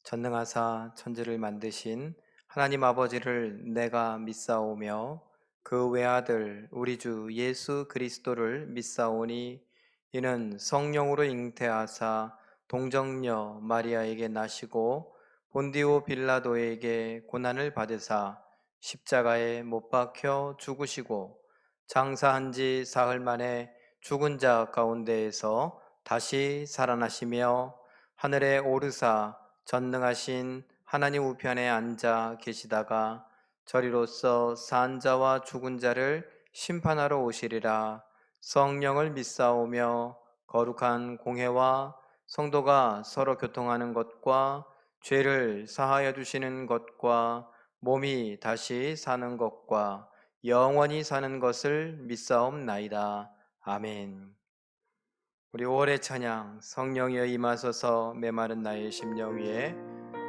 전능하사 천지를 만드신 하나님 아버지를 내가 믿사오며 그 외아들 우리 주 예수 그리스도를 믿사오니 이는 성령으로 잉태하사 동정녀 마리아에게 나시고 본디오 빌라도에게 고난을 받으사 십자가에 못 박혀 죽으시고 장사한 지 사흘 만에 죽은 자 가운데에서 다시 살아나시며 하늘에 오르사 전능하신 하나님 우편에 앉아 계시다가 저리로서 산 자와 죽은 자를 심판하러 오시리라. 성령을 믿사오며 거룩한 공회와 성도가 서로 교통하는 것과 죄를 사하여 주시는 것과 몸이 다시 사는 것과 영원히 사는 것을 믿사옵나이다. 아멘. 우리 5월의 찬양 성령이여 임하소서 메마른 나의 심령 위에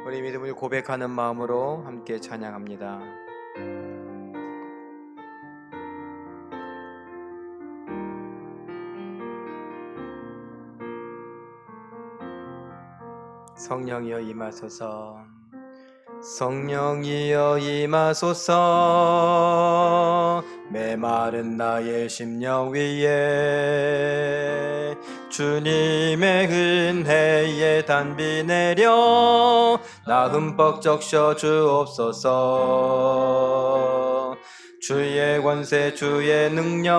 우리 믿음을 고백하는 마음으로 함께 찬양합니다. 성령이여 임하소서 성령이여 임하소서 메마른 나의 심령 위에 주님의 은혜에 단비 내려 나 흠뻑 적셔 주옵소서. 주의 권세 주의 능력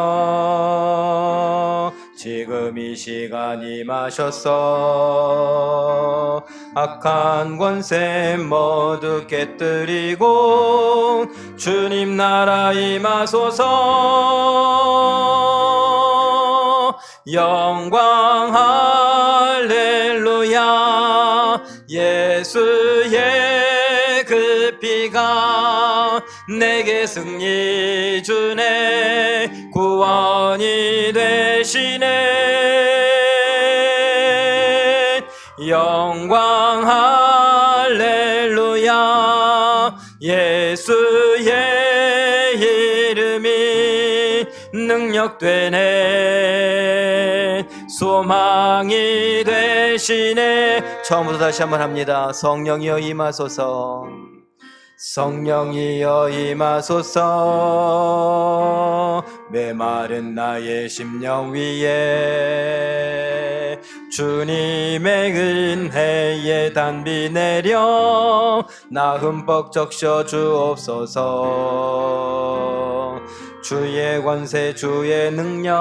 지금 이 시간 임하셔서 악한 권세 모두 깨뜨리고 주님 나라 임하소서. 영광 할렐루야 예수의 그 피가 내게 승리 주네 구원이 되시네. 영광 할렐루야 예수의 이름이 능력되네 소망이 되시네. 처음부터 다시 한번 합니다. 성령이여 임하소서 성령이여 임하소서 메마른 나의 심령 위에 주님의 은혜에 단비 내려 나 흠뻑 적셔 주옵소서. 주의 권세 주의 능력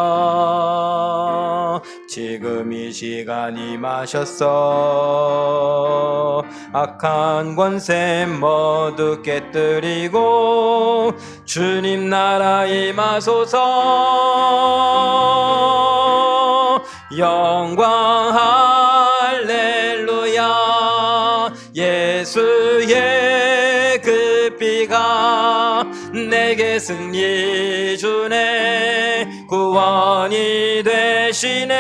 지금 이 시간 임하셨어. 악한 권세 모두 깨뜨리고 주님 나라 임하소서. 영광 할렐루야 예수의 그 피가 내게 승리 주네 구원이 되시네.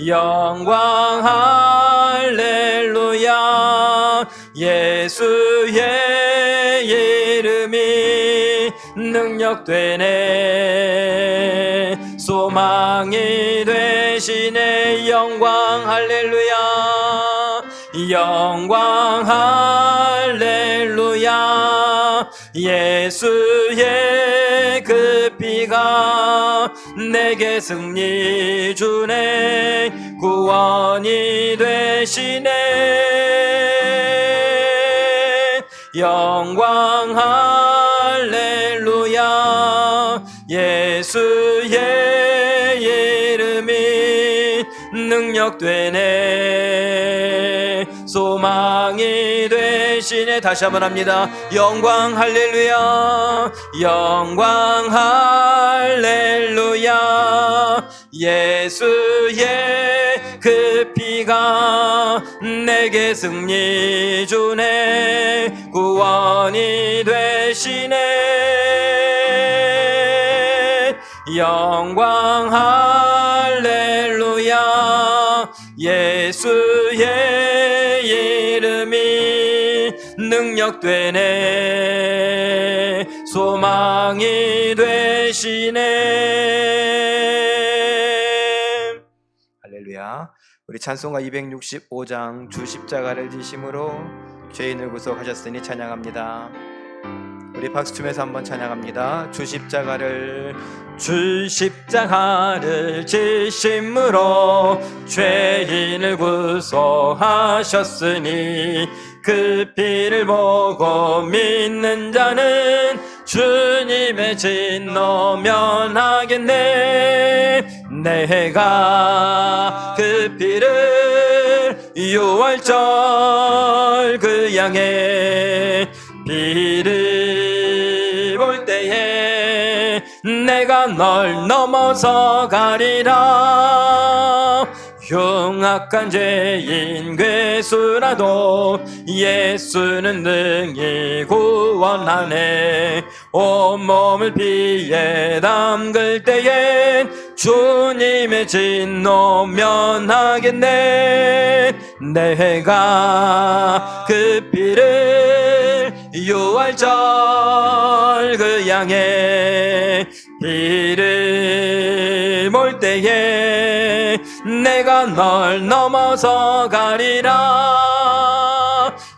영광 할렐루야 예수의 이름이 능력되네 소망이 되시네. 영광 할렐루야 영광 할렐루야 예수의 그 피가 내게 승리 주네 구원이 되시네. 영광 할렐루야 예수의 이름이 능력되네 소망이 되시네. 다시 한번 합니다. 영광 할렐루야 영광 할렐루야 예수의 그 피가 내게 승리 주네 구원이 되시네. 영광 할렐루야 예수의 이름이 능력되네 소망이 되시네. 할렐루야. 우리 찬송가 265장 주 십자가를 지심으로 죄인을 구속하셨으니 찬양합니다. 우리 박수 치면서 한번 찬양합니다. 주 십자가를 지심으로 죄인을 구속하셨으니 그 피를 보고 믿는 자는 주님의 진노 면하겠네. 내가 그 피를 6월절 그 양의 피를 볼 때에 내가 널 넘어서 가리라. 흉악한 죄인 괴수라도 예수는 능히 구원하네. 온몸을 피에 담글 때엔 주님의 진노 면하겠네. 내가 그 피를 6월절 그 양의 피를 볼 때에 내가 널 넘어서 가리라.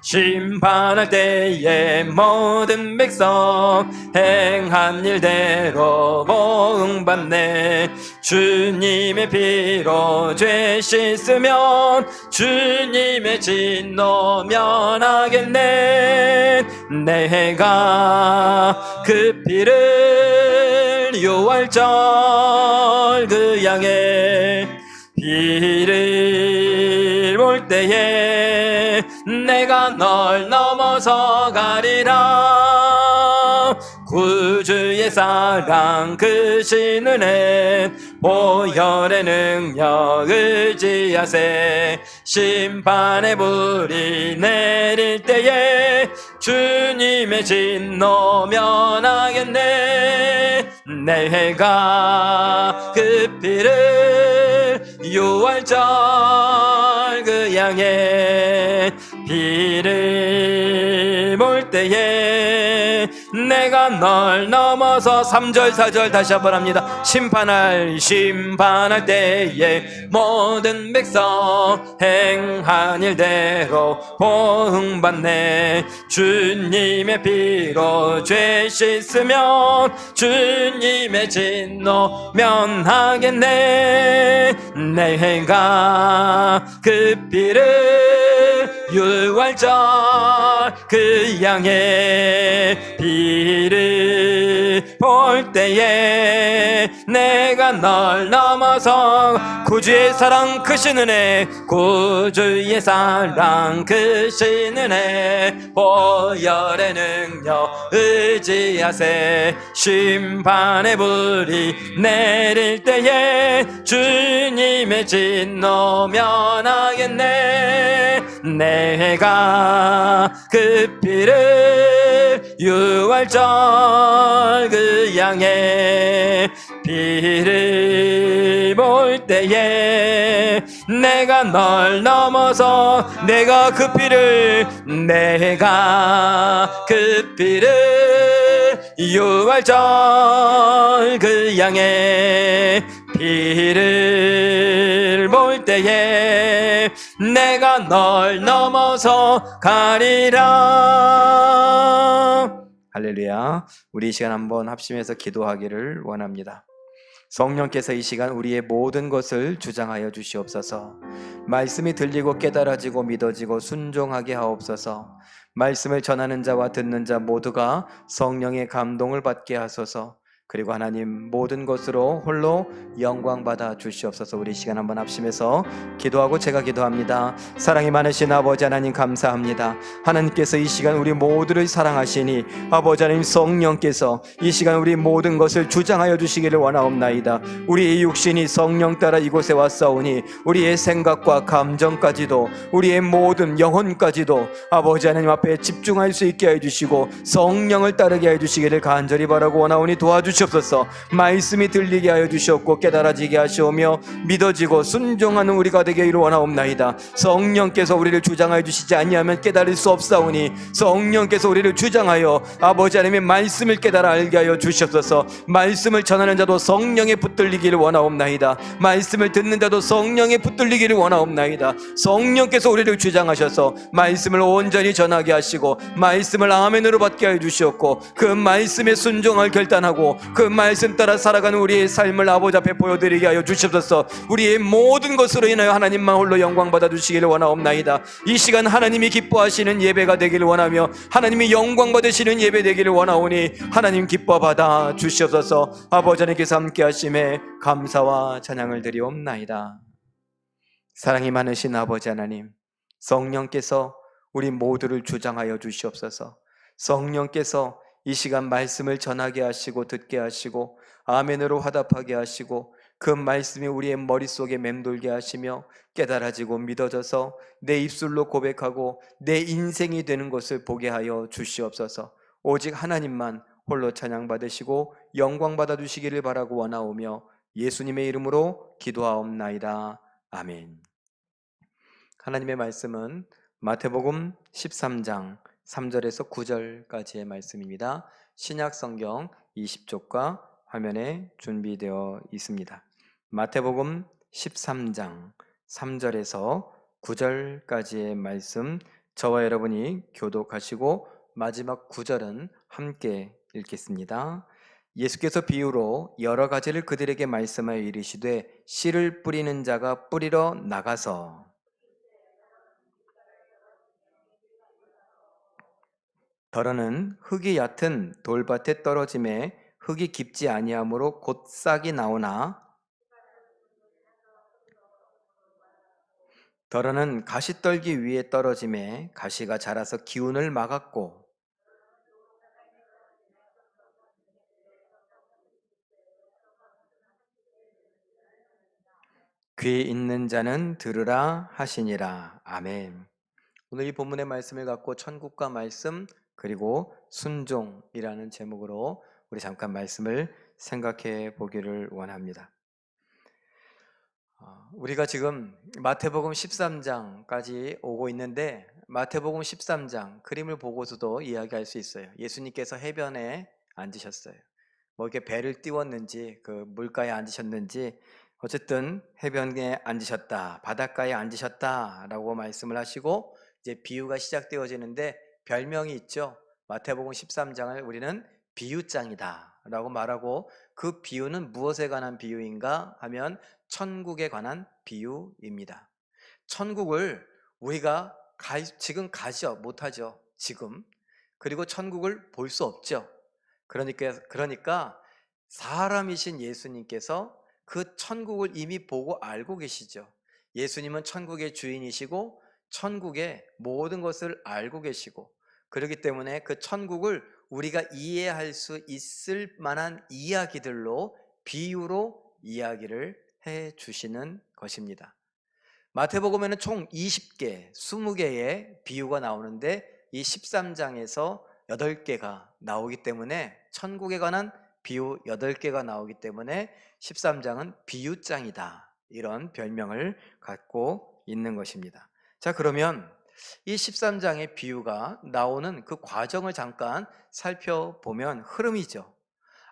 심판할 때에 모든 백성 행한 일대로 보응받네. 주님의 피로 죄 씻으면 주님의 진노 면하겠네. 내가 그 피를 6월절 그 양의 피를 볼 때에 내가 널 넘어서 가리라. 구주의 사랑 크신 은혜 보혈의 능력 의지하세. 심판의 불이 내릴 때에 주님의 진노 면하겠네. 내가 그 피를 6월절 그 양의 피를 볼 때에 내가 널 넘어서 3절 4절 다시 한번 합니다. 심판할 때에 모든 백성 행한 일대로 보응받네. 주님의 피로 죄 씻으면 주님의 진노 면하겠네. 내가 그 피를 6월절 그 양의 피를 볼 때에 내가 널 넘어서 구주의 사랑 크신 은혜 구주의 사랑 크신 은혜 보혈의 능력 의지하세. 심판의 불이 내릴 때에 주님의 진노 면하겠네. 내가 그 피를 6월절 그 양의 피를 볼 때에 내가 널 넘어서 내가 그 피를 6월절 그 양의 피를 볼 때에 내가 널 넘어서 가리라. 할렐루야. 우리 이 시간 한번 합심해서 기도하기를 원합니다. 성령께서 이 시간 우리의 모든 것을 주장하여 주시옵소서. 말씀이 들리고 깨달아지고 믿어지고 순종하게 하옵소서. 말씀을 전하는 자와 듣는 자 모두가 성령의 감동을 받게 하소서. 그리고 하나님 모든 것으로 홀로 영광 받아 주시옵소서. 우리 시간 한번 합심해서 기도하고 제가 기도합니다. 사랑이 많으신 아버지 하나님 감사합니다. 하나님께서 이 시간 우리 모두를 사랑하시니 아버지 하나님 성령께서 이 시간 우리 모든 것을 주장하여 주시기를 원하옵나이다. 우리의 육신이 성령 따라 이곳에 왔사오니 우리의 생각과 감정까지도 우리의 모든 영혼까지도 아버지 하나님 앞에 집중할 수 있게 해주시고 성령을 따르게 해주시기를 간절히 바라고 원하오니 도와주시옵소서. 주시옵소서. 말씀이 들리게 하여 주시옵고 깨달아지게 하시오며 믿어지고 순종하는 우리가 되기를 원하옵나이다. 성령께서 우리를 주장하여 주시지 아니하면 깨달을 수 없사오니 성령께서 우리를 주장하여 아버지 하나님의 말씀을 깨달아 알게 하여 주시옵소서. 말씀을 전하는 자도 성령에 붙들리기를 원하옵나이다. 말씀을 듣는 자도 성령에 붙들리기를 원하옵나이다. 성령께서 우리를 주장하셔서 말씀을 온전히 전하게 하시고 말씀을 아멘으로 받게 하여 주시옵고 그 말씀에 순종할 결단하고 그 말씀 따라 살아가는 우리의 삶을 아버지 앞에 보여드리게 하여 주시옵소서. 우리의 모든 것으로 인하여 하나님만 홀로 영광 받아 주시기를 원하옵나이다. 이 시간 하나님이 기뻐하시는 예배가 되기를 원하며 하나님이 영광 받으시는 예배 되기를 원하오니 하나님 기뻐 받아 주시옵소서. 아버지 하나님께서 함께 하심에 감사와 찬양을 드리옵나이다. 사랑이 많으신 아버지 하나님, 성령께서 우리 모두를 주장하여 주시옵소서. 성령께서 이 시간 말씀을 전하게 하시고 듣게 하시고 아멘으로 화답하게 하시고 그 말씀이 우리의 머릿속에 맴돌게 하시며 깨달아지고 믿어져서 내 입술로 고백하고 내 인생이 되는 것을 보게 하여 주시옵소서. 오직 하나님만 홀로 찬양받으시고 영광 받아주시기를 바라고 원하오며 예수님의 이름으로 기도하옵나이다. 아멘. 하나님의 말씀은 마태복음 13장 3절에서 9절까지의 말씀입니다. 신약성경 20쪽과 화면에 준비되어 있습니다. 마태복음 13장 3절에서 9절까지의 말씀, 저와 여러분이 교독하시고 마지막 9절은 함께 읽겠습니다. 예수께서 비유로 여러 가지를 그들에게 말씀하여 이르시되 씨를 뿌리는 자가 뿌리러 나가서 더러는 흙이 얕은 돌밭에 떨어짐에 흙이 깊지 아니하므로 곧 싹이 나오나 더러는 가시떨기 위에 떨어짐에 가시가 자라서 기운을 막았고 귀 있는 자는 들으라 하시니라. 아멘. 오늘 이 본문의 말씀을 갖고 천국과 말씀 그리고 순종이라는 제목으로 우리 잠깐 말씀을 생각해 보기를 원합니다. 우리가 지금 마태복음 13장까지 오고 있는데 마태복음 13장 그림을 보고서도 이야기할 수 있어요. 예수님께서 해변에 앉으셨어요. 뭐 이렇게 배를 띄웠는지 그 물가에 앉으셨는지 어쨌든 해변에 앉으셨다, 바닷가에 앉으셨다라고 말씀을 하시고 이제 비유가 시작되어지는데 별명이 있죠. 마태복음 13장을 우리는 비유장이다라고 말하고 그 비유는 무엇에 관한 비유인가 하면 천국에 관한 비유입니다. 천국을 우리가 지금 가지 못하죠. 지금. 그리고 천국을 볼 수 없죠. 그러니까 사람이신 예수님께서 그 천국을 이미 보고 알고 계시죠. 예수님은 천국의 주인이시고 천국의 모든 것을 알고 계시고 그렇기 때문에 그 천국을 우리가 이해할 수 있을 만한 이야기들로 비유로 이야기를 해 주시는 것입니다. 마태복음에는 총 20개, 20개의 비유가 나오는데 이 13장에서 8개가 나오기 때문에 천국에 관한 비유 8개가 나오기 때문에 13장은 비유장이다. 이런 별명을 갖고 있는 것입니다. 자, 그러면 이 13장의 비유가 나오는 그 과정을 잠깐 살펴보면 흐름이죠.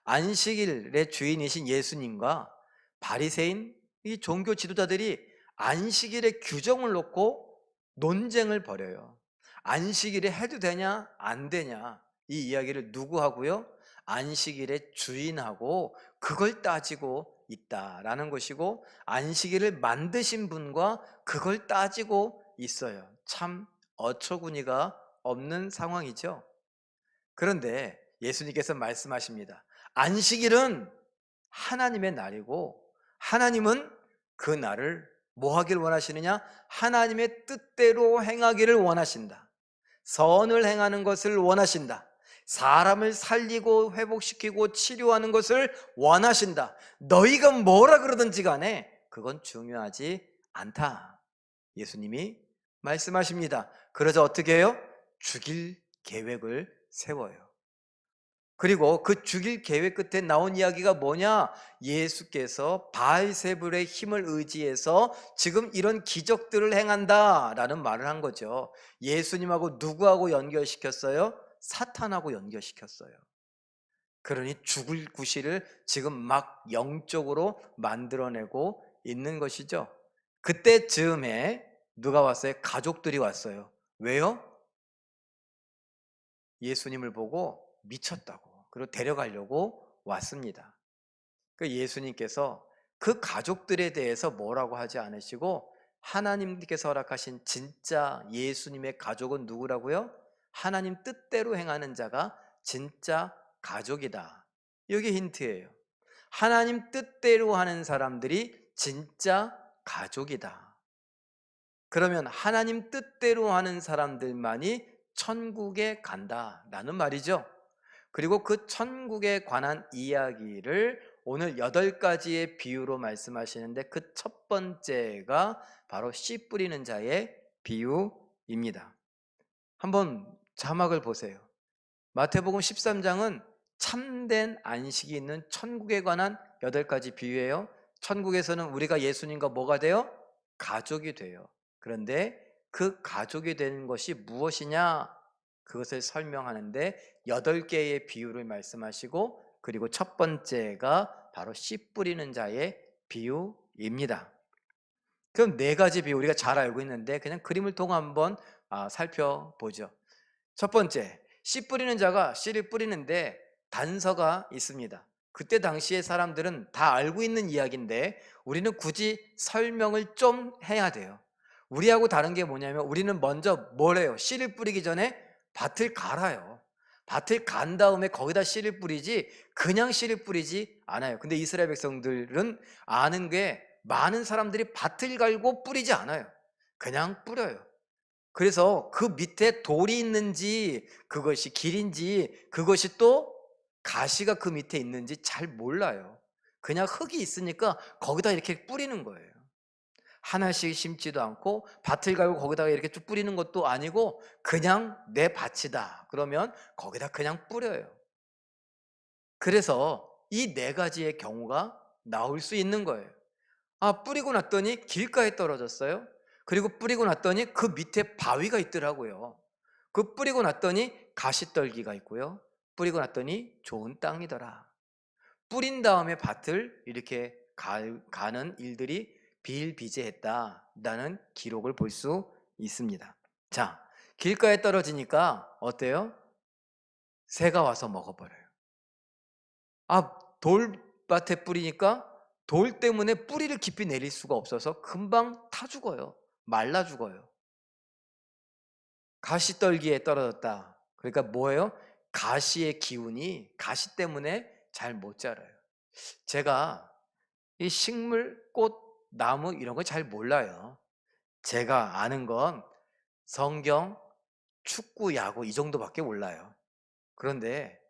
안식일의 주인이신 예수님과 바리새인 이 종교 지도자들이 안식일의 규정을 놓고 논쟁을 벌여요. 안식일에 해도 되냐 안 되냐 이 이야기를 누구 하고요? 안식일의 주인하고 그걸 따지고 있다라는 것이고 안식일을 만드신 분과 그걸 따지고 있어요. 참 어처구니가 없는 상황이죠. 그런데 예수님께서 말씀하십니다. 안식일은 하나님의 날이고 하나님은 그 날을 뭐 하길 원하시느냐? 하나님의 뜻대로 행하기를 원하신다. 선을 행하는 것을 원하신다. 사람을 살리고 회복시키고 치료하는 것을 원하신다. 너희가 뭐라 그러든지 간에 그건 중요하지 않다. 예수님이 말씀하십니다. 그러자 어떻게 해요? 죽일 계획을 세워요. 그리고 그 죽일 계획 끝에 나온 이야기가 뭐냐? 예수께서 바알세불의 힘을 의지해서 지금 이런 기적들을 행한다라는 말을 한 거죠. 예수님하고 누구하고 연결시켰어요? 사탄하고 연결시켰어요. 그러니 죽을 구실을 지금 막 영적으로 만들어내고 있는 것이죠. 그때 즈음에 누가 왔어요? 가족들이 왔어요. 왜요? 예수님을 보고 미쳤다고. 그리고 데려가려고 왔습니다. 그 예수님께서 그 가족들에 대해서 뭐라고 하지 않으시고 하나님께서 허락하신 진짜 예수님의 가족은 누구라고요? 하나님 뜻대로 행하는 자가 진짜 가족이다. 이게 힌트예요. 하나님 뜻대로 하는 사람들이 진짜 가족이다. 그러면 하나님 뜻대로 하는 사람들만이 천국에 간다라는 말이죠. 그리고 그 천국에 관한 이야기를 오늘 8가지의 비유로 말씀하시는데 그 첫 번째가 바로 씨 뿌리는 자의 비유입니다. 한번 자막을 보세요. 마태복음 13장은 참된 안식이 있는 천국에 관한 8가지 비유예요. 천국에서는 우리가 예수님과 뭐가 돼요? 가족이 돼요. 그런데 그 가족이 되는 것이 무엇이냐? 그것을 설명하는데 8개의 비유를 말씀하시고 그리고 첫 번째가 바로 씨 뿌리는 자의 비유입니다. 그럼 4가지 비유 우리가 잘 알고 있는데 그냥 그림을 통해 한번 살펴보죠. 첫 번째, 씨 뿌리는 자가 씨를 뿌리는데 단서가 있습니다. 그때 당시의 사람들은 다 알고 있는 이야기인데 우리는 굳이 설명을 좀 해야 돼요. 우리하고 다른 게 뭐냐면 우리는 먼저 뭘 해요? 씨를 뿌리기 전에 밭을 갈아요. 밭을 간 다음에 거기다 씨를 뿌리지 그냥 씨를 뿌리지 않아요. 근데 이스라엘 백성들은 아는 게 많은 사람들이 밭을 갈고 뿌리지 않아요. 그냥 뿌려요. 그래서 그 밑에 돌이 있는지 그것이 길인지 그것이 또 가시가 그 밑에 있는지 잘 몰라요. 그냥 흙이 있으니까 거기다 이렇게 뿌리는 거예요. 하나씩 심지도 않고 밭을 갈고 거기다가 이렇게 쭉 뿌리는 것도 아니고 그냥 내 밭이다. 그러면 거기다 그냥 뿌려요. 그래서 이 4가지의 경우가 나올 수 있는 거예요. 뿌리고 났더니 길가에 떨어졌어요. 그리고 뿌리고 났더니 그 밑에 바위가 있더라고요. 그 뿌리고 났더니 가시떨기가 있고요. 뿌리고 났더니 좋은 땅이더라. 뿌린 다음에 밭을 이렇게 가는 일들이 비일비재했다라는 기록을 볼 수 있습니다. 자, 길가에 떨어지니까 어때요? 새가 와서 먹어버려요. 돌밭에 뿌리니까 돌 때문에 뿌리를 깊이 내릴 수가 없어서 금방 타 죽어요. 말라 죽어요. 가시떨기에 떨어졌다. 그러니까 뭐예요? 가시의 기운이 가시 때문에 잘 못 자라요. 제가 이 식물, 꽃, 나무 이런 거 잘 몰라요. 제가 아는 건 성경, 축구, 야구 이 정도밖에 몰라요. 그런데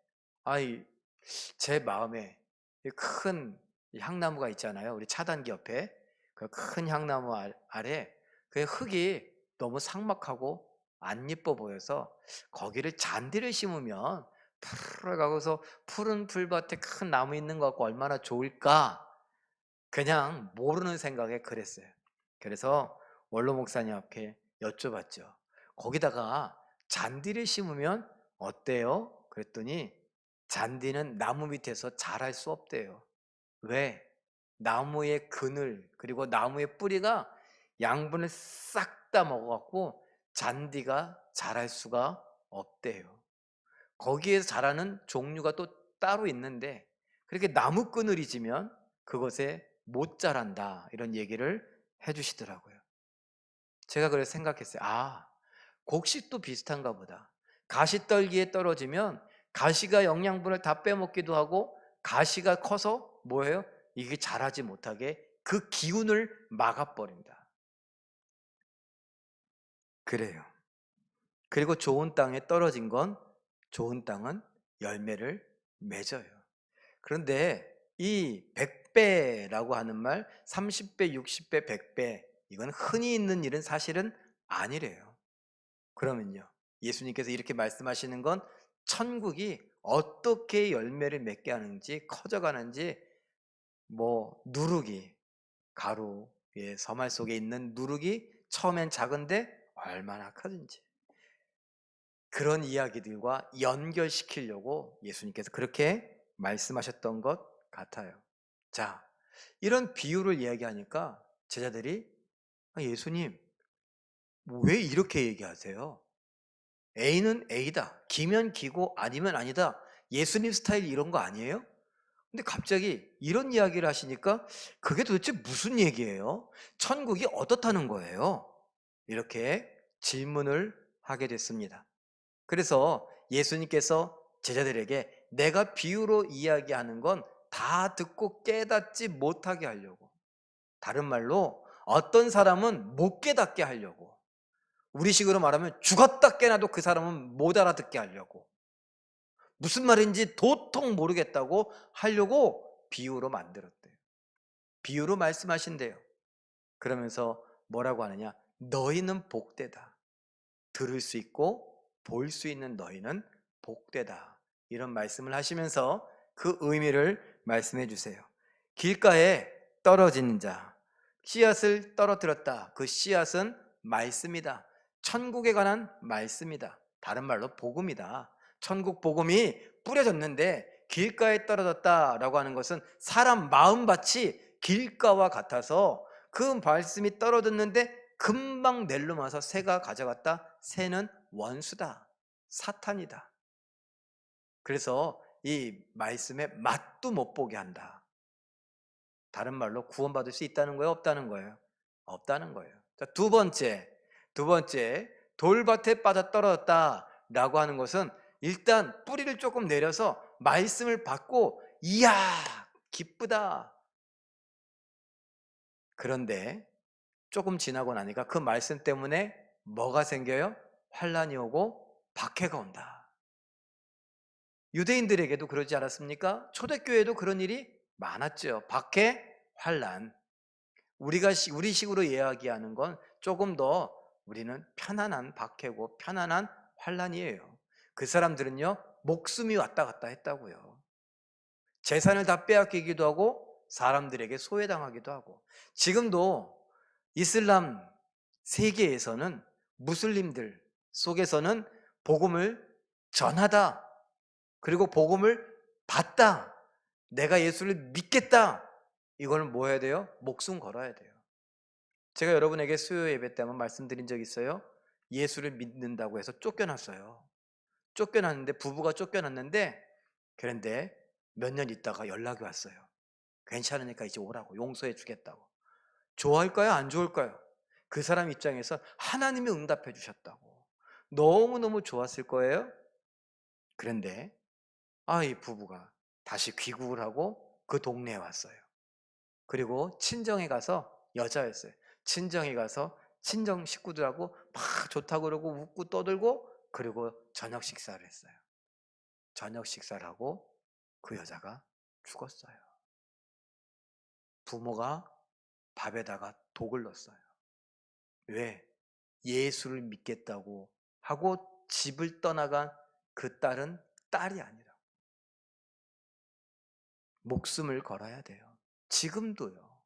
제 마음에 큰 향나무가 있잖아요. 우리 차단기 옆에 그 큰 향나무 아래 그 흙이 너무 삭막하고 안 예뻐 보여서 거기를 잔디를 심으면 푸르르 가고서 푸른 풀밭에 큰 나무 있는 것 같고 얼마나 좋을까? 그냥 모르는 생각에 그랬어요. 그래서 원로 목사님 앞에 여쭤봤죠. 거기다가 잔디를 심으면 어때요? 그랬더니 잔디는 나무 밑에서 자랄 수 없대요. 왜? 나무의 그늘 그리고 나무의 뿌리가 양분을 싹 다 먹어갖고 잔디가 자랄 수가 없대요. 거기에서 자라는 종류가 또 따로 있는데 그렇게 나무 그늘이 지면 그것에 못 자란다 이런 얘기를 해주시더라고요. 제가 그래서 생각했어요. 곡식도 비슷한가 보다. 가시떨기에 떨어지면 가시가 영양분을 다 빼먹기도 하고 가시가 커서 뭐예요? 이게 자라지 못하게 그 기운을 막아버린다. 그래요. 그리고 좋은 땅에 떨어진 건 좋은 땅은 열매를 맺어요. 그런데 이 100배라고 하는 말 30배, 60배, 100배 이건 흔히 있는 일은 사실은 아니래요. 그러면요. 예수님께서 이렇게 말씀하시는 건 천국이 어떻게 열매를 맺게 하는지, 커져가는지, 누룩이, 가루의 서말 속에 있는 누룩이 처음엔 작은데 얼마나 커진지, 그런 이야기들과 연결시키려고 예수님께서 그렇게 말씀하셨던 것 같아요. 자, 이런 비유를 이야기하니까 제자들이 예수님, 왜 이렇게 얘기하세요? A는 A다, 기면 기고 아니면 아니다, 예수님 스타일 이런 거 아니에요? 근데 갑자기 이런 이야기를 하시니까 그게 도대체 무슨 얘기예요? 천국이 어떻다는 거예요? 이렇게 질문을 하게 됐습니다. 그래서 예수님께서 제자들에게 내가 비유로 이야기하는 건 다 듣고 깨닫지 못하게 하려고, 다른 말로 어떤 사람은 못 깨닫게 하려고, 우리식으로 말하면 죽었다 깨나도 그 사람은 못 알아듣게 하려고, 무슨 말인지 도통 모르겠다고 하려고 비유로 만들었대요. 비유로 말씀하신대요. 그러면서 뭐라고 하느냐, 너희는 복되다, 들을 수 있고 볼 수 있는 너희는 복되다, 이런 말씀을 하시면서 그 의미를 말씀해 주세요. 길가에 떨어지는 자, 씨앗을 떨어뜨렸다. 그 씨앗은 말씀이다. 천국에 관한 말씀이다. 다른 말로 복음이다. 천국 복음이 뿌려졌는데 길가에 떨어졌다라고 하는 것은 사람 마음밭이 길가와 같아서 그 말씀이 떨어졌는데 금방 낼름와서 새가 가져갔다. 새는 원수다, 사탄이다. 그래서 이 말씀의 맛도 못 보게 한다. 다른 말로 구원받을 수 있다는 거예요, 없다는 거예요? 없다는 거예요. 자, 두 번째, 돌밭에 빠져 떨어졌다라고 하는 것은 일단 뿌리를 조금 내려서 말씀을 받고 이야 기쁘다. 그런데 조금 지나고 나니까 그 말씀 때문에 뭐가 생겨요? 환란이 오고 박해가 온다. 유대인들에게도 그러지 않았습니까? 초대교회도 그런 일이 많았죠. 박해, 환란. 우리식으로 이야기하는 건 조금 더 우리는 편안한 박해고 편안한 환란이에요. 그 사람들은요, 목숨이 왔다 갔다 했다고요. 재산을 다 빼앗기기도 하고 사람들에게 소외당하기도 하고. 지금도 이슬람 세계에서는 무슬림들 속에서는 복음을 전하다, 그리고 복음을 받다, 내가 예수를 믿겠다, 이걸 뭐 해야 돼요? 목숨 걸어야 돼요. 제가 여러분에게 수요 예배 때 한번 말씀드린 적 있어요. 예수를 믿는다고 해서 쫓겨났어요. 쫓겨났는데, 부부가 쫓겨났는데, 그런데 몇 년 있다가 연락이 왔어요. 괜찮으니까 이제 오라고, 용서해 주겠다고. 좋아할까요? 안 좋을까요? 그 사람 입장에서 하나님이 응답해 주셨다고 너무너무 좋았을 거예요. 그런데 이 부부가 다시 귀국을 하고 그 동네에 왔어요. 그리고 친정에 가서, 여자였어요. 친정에 가서 친정 식구들하고 막 좋다고 그러고 웃고 떠들고, 그리고 저녁 식사를 했어요. 저녁 식사를 하고 그 여자가 죽었어요. 부모가 밥에다가 독을 넣었어요. 왜? 예수를 믿겠다고 하고 집을 떠나간 그 딸은 딸이 아니라 목숨을 걸어야 돼요. 지금도요.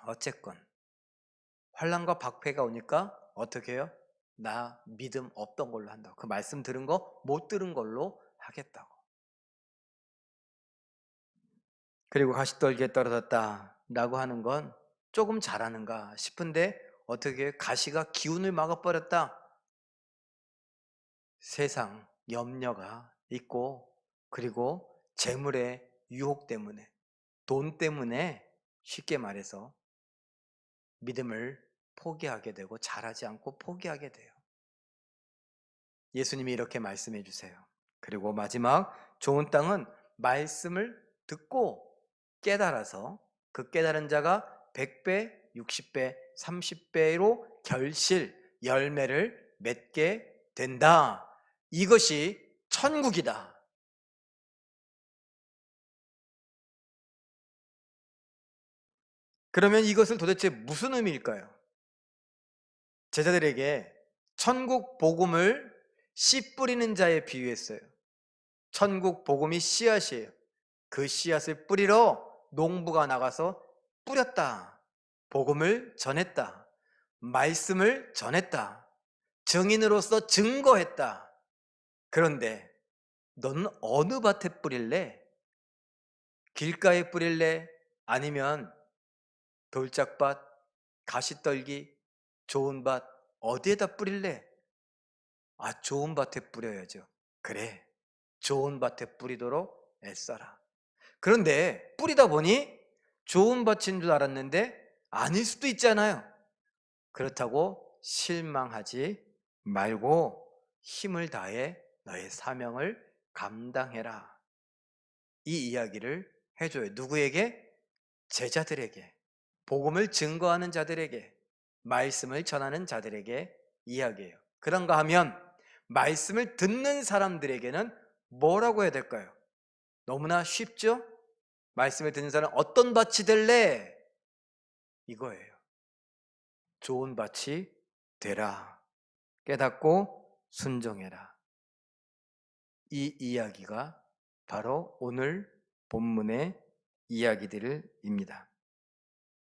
어쨌건 환난과 박해가 오니까 어떻게 해요? 나 믿음 없던 걸로 한다고, 그 말씀 들은 거 못 들은 걸로 하겠다고. 그리고 가시떨기에 떨어졌다 라고 하는 건 조금 잘하는가 싶은데, 어떻게 가시가 기운을 막아버렸다. 세상 염려가 있고, 그리고 재물의 유혹 때문에, 돈 때문에 쉽게 말해서 믿음을 포기하게 되고 잘하지 않고 포기하게 돼요. 예수님이 이렇게 말씀해 주세요. 그리고 마지막, 좋은 땅은 말씀을 듣고 깨달아서 그 깨달은 자가 100배, 60배, 30배로 결실, 열매를 맺게 된다. 이것이 천국이다. 그러면 이것을 도대체 무슨 의미일까요? 제자들에게 천국 복음을 씨 뿌리는 자에 비유했어요. 천국 복음이 씨앗이에요. 그 씨앗을 뿌리러 농부가 나가서 뿌렸다. 복음을 전했다. 말씀을 전했다. 증인으로서 증거했다. 그런데 너는 어느 밭에 뿌릴래? 길가에 뿌릴래? 아니면 돌짝밭, 가시떨기, 좋은 밭 어디에다 뿌릴래? 아, 좋은 밭에 뿌려야죠. 그래, 좋은 밭에 뿌리도록 애써라. 그런데 뿌리다 보니 좋은 밭인 줄 알았는데 아닐 수도 있잖아요. 그렇다고 실망하지 말고 힘을 다해 너의 사명을 감당해라. 이 이야기를 해줘요. 누구에게? 제자들에게, 복음을 증거하는 자들에게, 말씀을 전하는 자들에게 이야기해요. 그런가 하면 말씀을 듣는 사람들에게는 뭐라고 해야 될까요? 너무나 쉽죠? 말씀을 듣는 사람 어떤 밭이 될래? 이거예요. 좋은 밭이 되라. 깨닫고 순종해라. 이 이야기가 바로 오늘 본문의 이야기들입니다.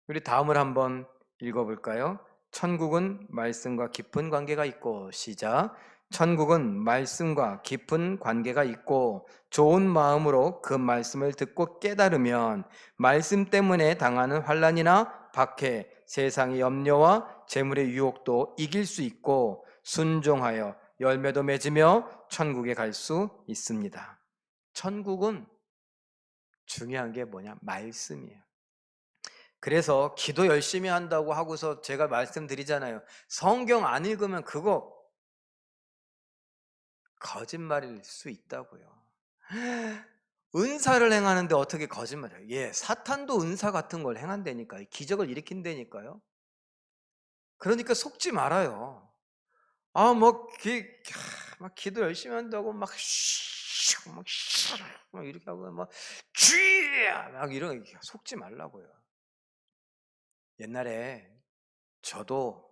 우리 다음을 한번 읽어볼까요? 천국은 말씀과 깊은 관계가 있고, 시작. 천국은 말씀과 깊은 관계가 있고 좋은 마음으로 그 말씀을 듣고 깨달으면 말씀 때문에 당하는 환난이나 박해, 세상의 염려와 재물의 유혹도 이길 수 있고 순종하여 열매도 맺으며 천국에 갈 수 있습니다. 천국은 중요한 게 뭐냐? 말씀이에요. 그래서 기도 열심히 한다고 하고서 제가 말씀드리잖아요. 성경 안 읽으면 그거 거짓말일 수 있다고요. 은사를 행하는데 어떻게 거짓말해요? 예, 사탄도 은사 같은 걸 행한다니까요. 기적을 일으킨다니까요. 그러니까 속지 말아요. 막 기도 열심히 한다고 막 이렇게 하고 막 이런 속지 말라고요. 옛날에 저도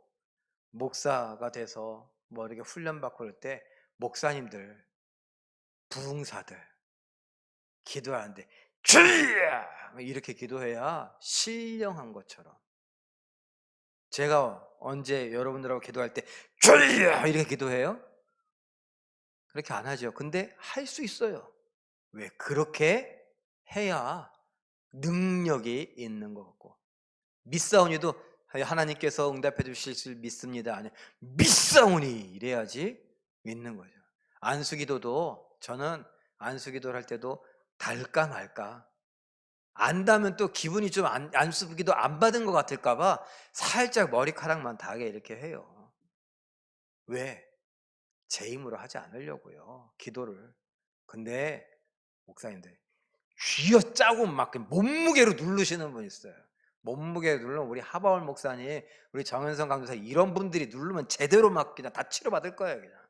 목사가 돼서 뭐 이렇게 훈련받고 그럴 때 목사님들, 부흥사들 기도하는데 주여! 이렇게 기도해야 신령한 것처럼. 제가 언제 여러분들하고 기도할 때 주여! 이렇게 기도해요? 그렇게 안 하죠. 근데 할 수 있어요. 왜? 그렇게 해야 능력이 있는 것 같고. 믿사오니도 하나님께서 응답해 주실 줄 믿습니다. 아니, 믿사오니 이래야지 믿는 거죠. 안수기도도 저는 안수기도를 할 때도 달까 말까. 안다면 또 기분이 좀 안수기도 안 받은 것 같을까 봐 살짝 머리카락만 다게 이렇게 해요. 왜? 제 힘으로 하지 않으려고요. 기도를. 근데 목사님들 쥐어 짜고 막 몸무게로 누르시는 분 있어요. 몸무게로 누르면 우리 하바울 목사님, 우리 정현성 강도사 이런 분들이 누르면 제대로 막 그냥 다 치료받을 거예요. 그냥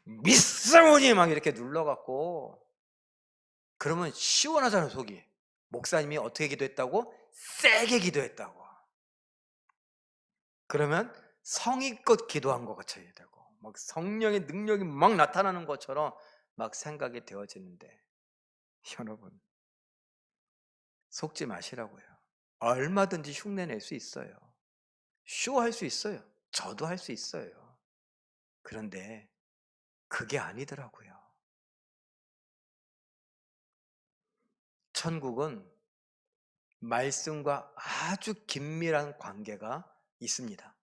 미스모니 막 이렇게 눌러갖고 그러면 시원하잖아요 속이. 목사님이 어떻게 기도했다고? 세게 기도했다고. 그러면 성의껏 기도한 것 같아야 되고 막 성령의 능력이 막 나타나는 것처럼 막 생각이 되어지는데 여러분 속지 마시라고요. 얼마든지 흉내낼 수 있어요. 쇼할 수 있어요. 저도 할 수 있어요. 그런데 그게 아니더라고요. 천국은 말씀과 아주 긴밀한 관계가 있습니다.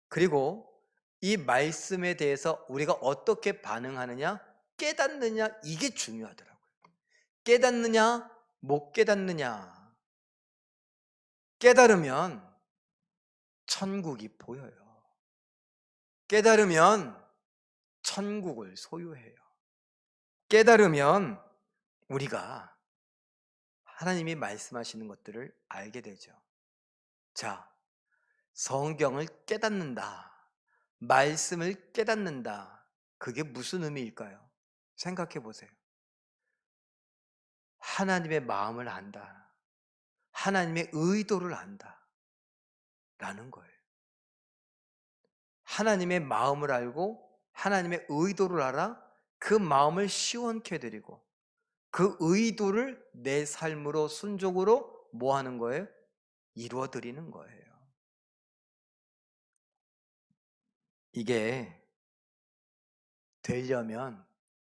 그리고 이 말씀에 대해서 우리가 어떻게 반응하느냐, 깨닫느냐, 이게 중요하더라고요. 깨닫느냐, 못 깨닫느냐. 깨달으면 천국이 보여요. 깨달으면 천국을 소유해요. 깨달으면 우리가 하나님이 말씀하시는 것들을 알게 되죠. 자, 성경을 깨닫는다. 말씀을 깨닫는다. 그게 무슨 의미일까요? 생각해 보세요. 하나님의 마음을 안다. 하나님의 의도를 안다. 라는 거예요. 하나님의 마음을 알고 하나님의 의도를 알아 그 마음을 시원케 해드리고 그 의도를 내 삶으로 순종으로 뭐 하는 거예요? 이루어 드리는 거예요. 이게 되려면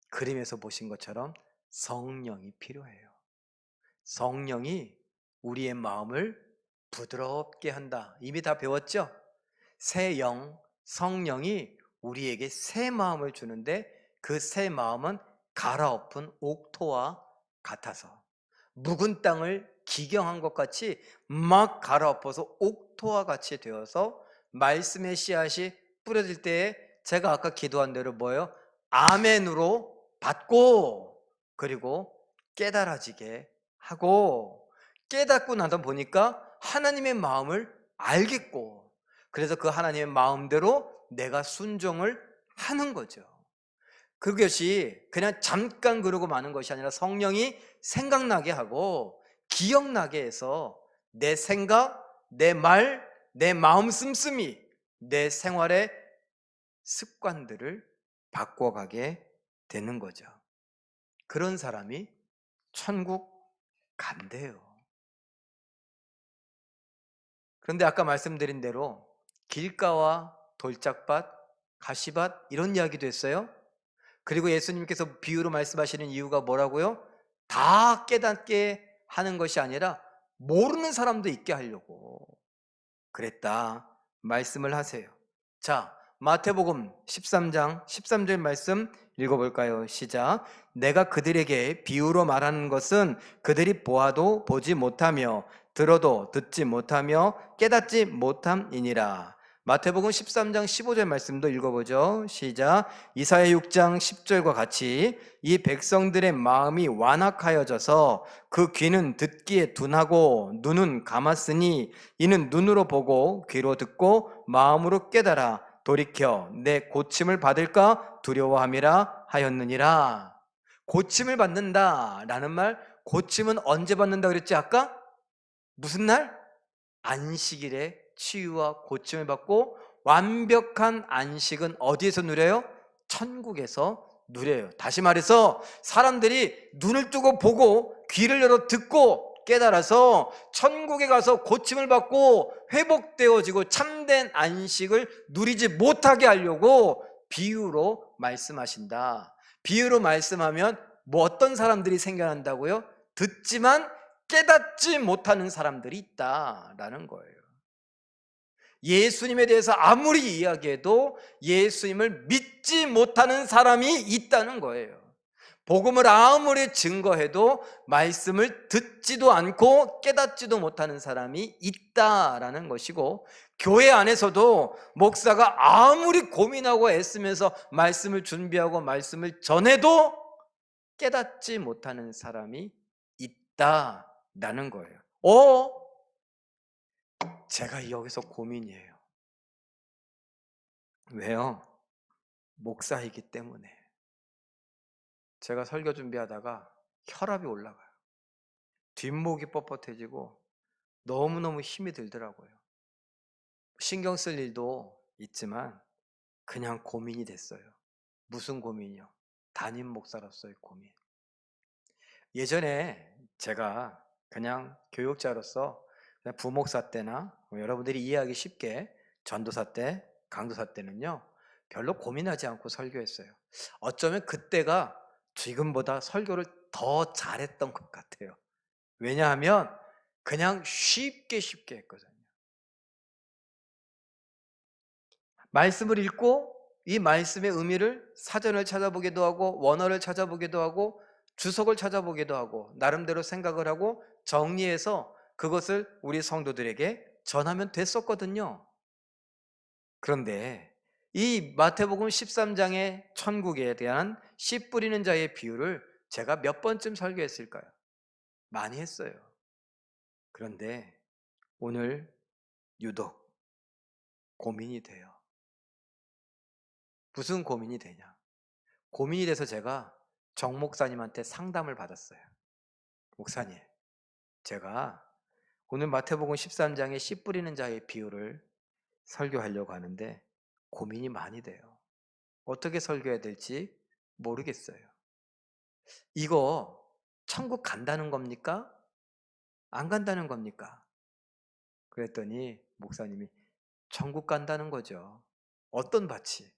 그림에서 보신 것처럼 성령이 필요해요. 성령이 우리의 마음을 부드럽게 한다. 이미 다 배웠죠? 새 영, 성령이 우리에게 새 마음을 주는데 그 새 마음은 갈아엎은 옥토와 같아서 묵은 땅을 기경한 것 같이 막 갈아엎어서 옥토와 같이 되어서 말씀의 씨앗이 뿌려질 때에 제가 아까 기도한 대로 뭐예요? 아멘으로 받고 그리고 깨달아지게 하고 깨닫고 나서 보니까 하나님의 마음을 알겠고 그래서 그 하나님의 마음대로 내가 순종을 하는 거죠. 그것이 그냥 잠깐 그러고 마는 것이 아니라 성령이 생각나게 하고 기억나게 해서 내 생각, 내 말, 내 마음 씀씀이 내 생활의 습관들을 바꿔가게 되는 거죠. 그런 사람이 천국 간대요. 그런데 아까 말씀드린 대로 길가와 돌짝밭, 가시밭 이런 이야기도 했어요. 그리고 예수님께서 비유로 말씀하시는 이유가 뭐라고요? 다 깨닫게 하는 것이 아니라 모르는 사람도 있게 하려고 그랬다 말씀을 하세요. 자, 마태복음 13장 13절 말씀 읽어볼까요? 시작. 내가 그들에게 비유로 말하는 것은 그들이 보아도 보지 못하며 들어도 듣지 못하며 깨닫지 못함이니라. 마태복음 13장 15절 말씀도 읽어보죠. 시작. 이사야 6장 10절과 같이 이 백성들의 마음이 완악하여져서 그 귀는 듣기에 둔하고 눈은 감았으니 이는 눈으로 보고 귀로 듣고 마음으로 깨달아 돌이켜 내 고침을 받을까 두려워함이라 하였느니라. 고침을 받는다라는 말, 고침은 언제 받는다 그랬지 아까? 무슨 날? 안식일에 치유와 고침을 받고 완벽한 안식은 어디에서 누려요? 천국에서 누려요. 다시 말해서 사람들이 눈을 뜨고 보고 귀를 열어 듣고 깨달아서 천국에 가서 고침을 받고 회복되어지고 참된 안식을 누리지 못하게 하려고 비유로 말씀하신다. 비유로 말씀하면 뭐 어떤 사람들이 생겨난다고요? 듣지만 깨닫지 못하는 사람들이 있다라는 거예요. 예수님에 대해서 아무리 이야기해도 예수님을 믿지 못하는 사람이 있다는 거예요. 복음을 아무리 증거해도 말씀을 듣지도 않고 깨닫지도 못하는 사람이 있다라는 것이고, 교회 안에서도 목사가 아무리 고민하고 애쓰면서 말씀을 준비하고 말씀을 전해도 깨닫지 못하는 사람이 있다라는 거예요. 제가 여기서 고민이에요. 왜요? 목사이기 때문에. 제가 설교 준비하다가 혈압이 올라가요. 뒷목이 뻣뻣해지고 너무너무 힘이 들더라고요. 신경 쓸 일도 있지만 그냥 고민이 됐어요. 무슨 고민이요? 담임 목사로서의 고민. 예전에 제가 그냥 교육자로서 그냥 부목사 때나 여러분들이 이해하기 쉽게 전도사 때, 강도사 때는요 별로 고민하지 않고 설교했어요. 어쩌면 그때가 지금보다 설교를 더 잘했던 것 같아요. 왜냐하면 그냥 쉽게 했거든요. 말씀을 읽고 이 말씀의 의미를 사전을 찾아보기도 하고 원어를 찾아보기도 하고 주석을 찾아보기도 하고 나름대로 생각을 하고 정리해서 그것을 우리 성도들에게 전하면 됐었거든요. 그런데 이 마태복음 13장의 천국에 대한 씨 뿌리는 자의 비유를 제가 몇 번쯤 설교했을까요? 많이 했어요. 그런데 오늘 유독 고민이 돼요. 무슨 고민이 되냐? 고민이 돼서 제가 정 목사님한테 상담을 받았어요. 목사님, 제가 오늘 마태복음 13장의 씨 뿌리는 자의 비유를 설교하려고 하는데 고민이 많이 돼요. 어떻게 설교해야 될지 모르겠어요. 이거 천국 간다는 겁니까? 안 간다는 겁니까? 그랬더니 목사님이 천국 간다는 거죠. 어떤 밭이?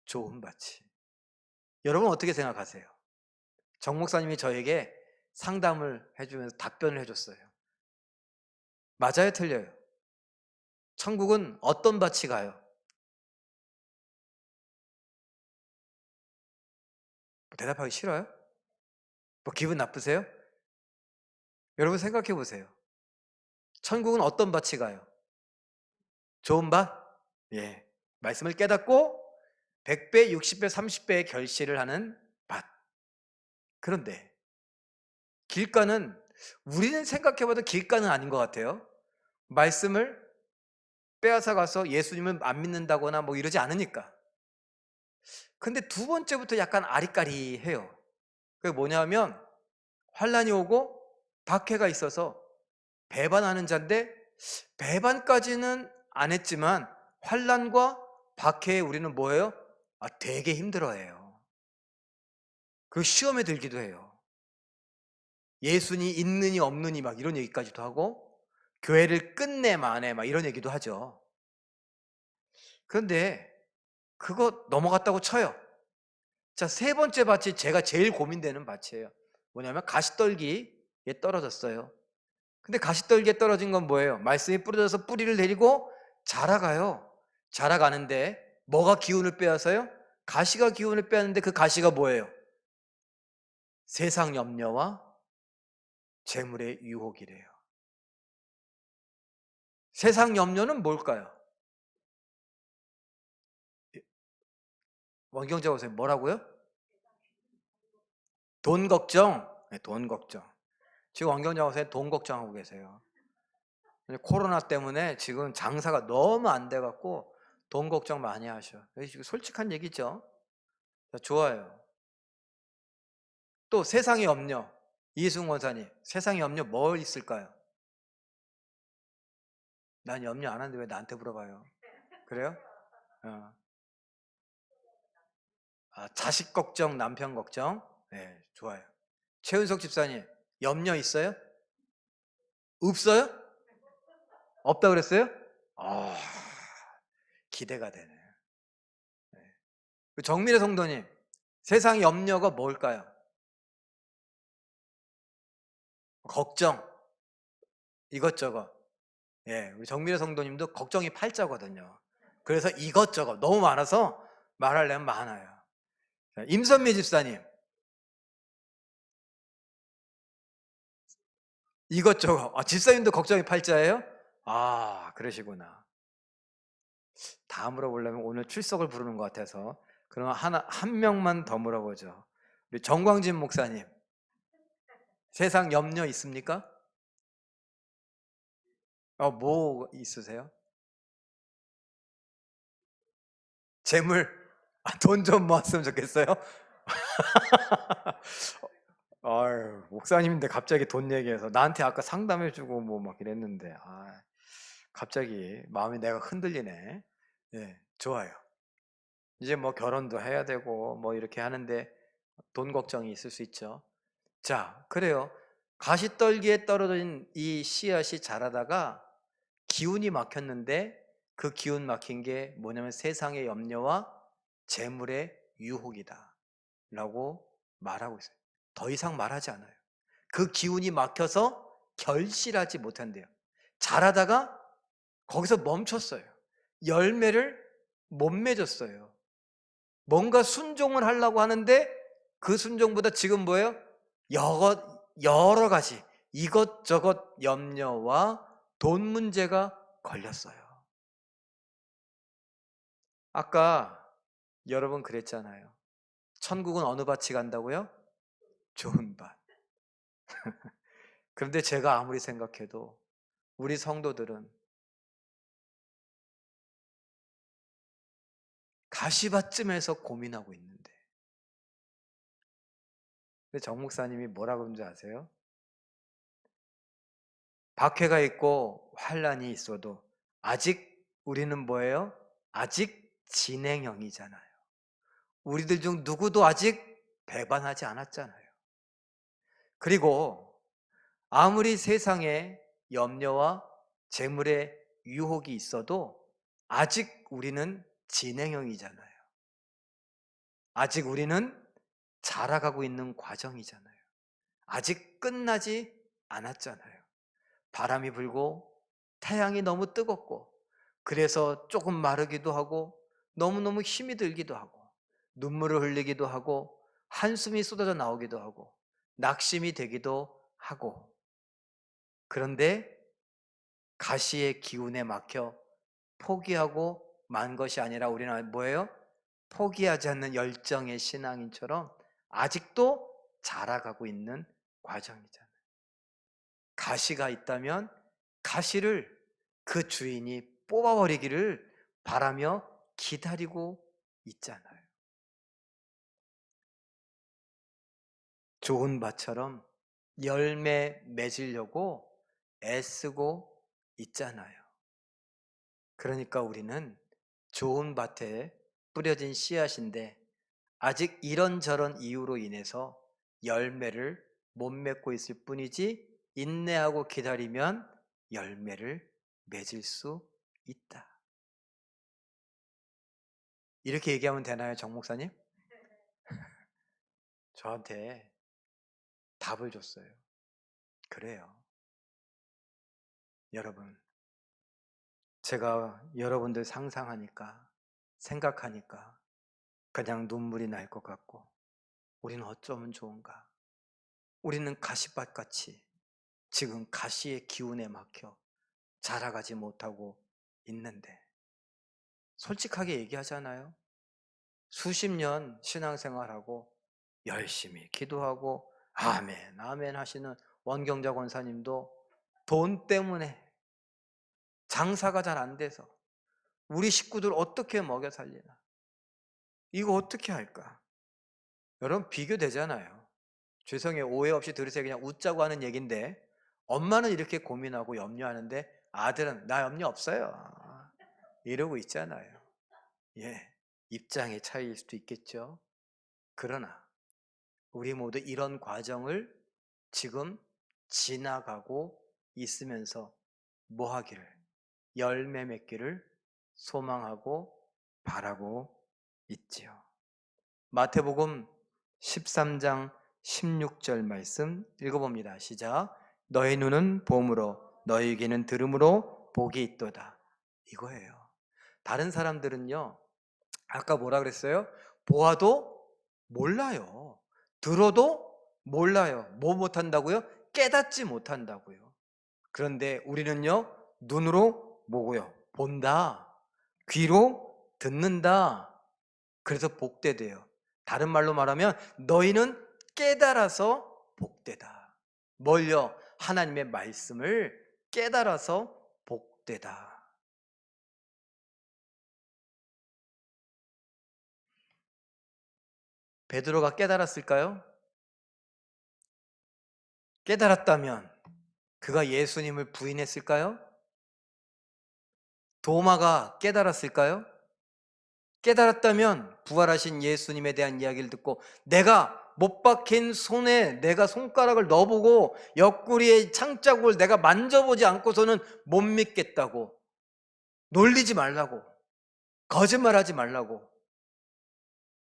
좋은 밭이. 여러분 어떻게 생각하세요? 정 목사님이 저에게 상담을 해주면서 답변을 해줬어요. 맞아요, 틀려요? 천국은 어떤 밭이 가요? 대답하기 싫어요? 뭐 기분 나쁘세요? 여러분 생각해 보세요. 천국은 어떤 밭이 가요? 좋은 밭? 예. 말씀을 깨닫고 100배, 60배, 30배의 결실을 하는 밭. 그런데 길가는 우리는 생각해봐도 길가는 아닌 것 같아요. 말씀을 빼앗아 가서 예수님을 안 믿는다거나 뭐 이러지 않으니까. 근데 두 번째부터 약간 아리까리해요. 그게 뭐냐면 환란이 오고 박해가 있어서 배반하는 자인데 배반까지는 안 했지만 환란과 박해에 우리는 뭐예요? 되게 힘들어해요. 그 시험에 들기도 해요. 예수니 있느니 없느니 막 이런 얘기까지도 하고 교회를 끝내 마네 막 이런 얘기도 하죠. 그런데 그거 넘어갔다고 쳐요. 자, 세 번째 밭이 제가 제일 고민되는 밭이에요. 뭐냐면 가시떨기에 떨어졌어요. 근데 가시떨기에 떨어진 건 뭐예요? 말씀이 뿌려져서 뿌리를 내리고 자라가요. 자라가는데 뭐가 기운을 빼앗아요? 가시가 기운을 빼앗는데 그 가시가 뭐예요? 세상 염려와 재물의 유혹이래요. 세상 염려는 뭘까요? 원경자 선생님 뭐라고요? 돈 걱정? 네, 돈 걱정. 지금 원경자 선생님 돈 걱정하고 계세요. 코로나 때문에 지금 장사가 너무 안 돼갖고 돈 걱정 많이 하셔. 솔직한 얘기죠. 좋아요. 또 세상의 염려. 이승 원사님, 세상의 염려 뭘 있을까요? 난 염려 안 하는데 왜 나한테 물어봐요? 그래요? 자식 걱정, 남편 걱정. 네, 좋아요. 최은석 집사님, 염려 있어요? 없어요? 없다 그랬어요? 아, 기대가 되네. 정미래 성도님, 세상의 염려가 뭘까요? 걱정, 이것저것. 예, 우리 정미래 성도님도 걱정이 팔자거든요. 그래서 이것저것 너무 많아서 말하려면 많아요. 임선미 집사님, 이것저것. 집사님도 걱정이 팔자예요? 그러시구나. 다 물어보려면 오늘 출석을 부르는 것 같아서 그러면 한 명만 더 물어보죠. 우리 정광진 목사님, 세상 염려 있습니까? 뭐 있으세요? 재물, 돈 좀 모았으면 좋겠어요? 아유, 목사님인데 갑자기 돈 얘기해서 나한테 아까 상담해주고 뭐 막 이랬는데 갑자기 마음이 내가 흔들리네. 네, 좋아요. 이제 뭐 결혼도 해야 되고 뭐 이렇게 하는데 돈 걱정이 있을 수 있죠. 자, 그래요. 가시떨기에 떨어진 이 씨앗이 자라다가 기운이 막혔는데 그 기운 막힌 게 뭐냐면 세상의 염려와 재물의 유혹이다 라고 말하고 있어요. 더 이상 말하지 않아요. 그 기운이 막혀서 결실하지 못한대요. 자라다가 거기서 멈췄어요. 열매를 못 맺었어요. 뭔가 순종을 하려고 하는데 그 순종보다 지금 뭐예요? 여러 가지 이것저것 염려와 돈 문제가 걸렸어요. 아까 여러분 그랬잖아요. 천국은 어느 밭이 간다고요? 좋은 밭. 그런데 제가 아무리 생각해도 우리 성도들은 가시밭쯤에서 고민하고 있는데 정 목사님이 뭐라고 그런지 아세요? 박해가 있고 환란이 있어도 아직 우리는 뭐예요? 아직 진행형이잖아요. 우리들 중 누구도 아직 배반하지 않았잖아요. 그리고 아무리 세상에 염려와 재물의 유혹이 있어도 아직 우리는 진행형이잖아요. 아직 우리는 자라가고 있는 과정이잖아요. 아직 끝나지 않았잖아요. 바람이 불고 태양이 너무 뜨겁고 그래서 조금 마르기도 하고 너무너무 힘이 들기도 하고 눈물을 흘리기도 하고 한숨이 쏟아져 나오기도 하고 낙심이 되기도 하고 그런데 가시의 기운에 막혀 포기하고 만 것이 아니라 우리는 뭐예요? 포기하지 않는 열정의 신앙인처럼 아직도 자라가고 있는 과정이잖아요. 가시가 있다면 가시를 그 주인이 뽑아버리기를 바라며 기다리고 있잖아요. 좋은 밭처럼 열매 맺으려고 애쓰고 있잖아요. 그러니까 우리는 좋은 밭에 뿌려진 씨앗인데 아직 이런저런 이유로 인해서 열매를 못 맺고 있을 뿐이지 인내하고 기다리면 열매를 맺을 수 있다. 이렇게 얘기하면 되나요, 정 목사님? 저한테 답을 줬어요. 그래요. 여러분, 제가 여러분들 상상하니까, 생각하니까 그냥 눈물이 날 것 같고, 우리는 어쩌면 좋은가? 우리는 가시밭같이 지금 가시의 기운에 막혀 자라가지 못하고 있는데, 솔직하게 얘기하잖아요. 수십 년 신앙생활하고 열심히 기도하고 아멘 아멘 하시는 원경자 권사님도 돈 때문에 장사가 잘 안 돼서 우리 식구들 어떻게 먹여 살리나, 이거 어떻게 할까? 여러분, 비교되잖아요. 죄송해요, 오해 없이 들으세요. 그냥 웃자고 하는 얘기인데 엄마는 이렇게 고민하고 염려하는데 아들은 나 염려 없어요 이러고 있잖아요. 예, 입장의 차이일 수도 있겠죠. 그러나 우리 모두 이런 과정을 지금 지나가고 있으면서 뭐 하기를? 열매 맺기를 소망하고 바라고 있지요. 마태복음 13장 16절 말씀 읽어봅니다. 시작. 너의 눈은 봄으로 너의 귀는 들음으로 복이 있도다. 이거예요. 다른 사람들은요, 아까 뭐라 그랬어요? 보아도 몰라요. 들어도 몰라요. 뭐 못한다고요? 깨닫지 못한다고요. 그런데 우리는요, 눈으로 뭐고요? 본다. 귀로 듣는다. 그래서 복되대요. 다른 말로 말하면 너희는 깨달아서 복되다. 뭘요? 하나님의 말씀을 깨달아서 복되다. 베드로가 깨달았을까요? 깨달았다면 그가 예수님을 부인했을까요? 도마가 깨달았을까요? 깨달았다면 부활하신 예수님에 대한 이야기를 듣고 내가 못 박힌 손에 내가 손가락을 넣어보고 옆구리의 창자국을 내가 만져보지 않고서는 못 믿겠다고, 놀리지 말라고, 거짓말하지 말라고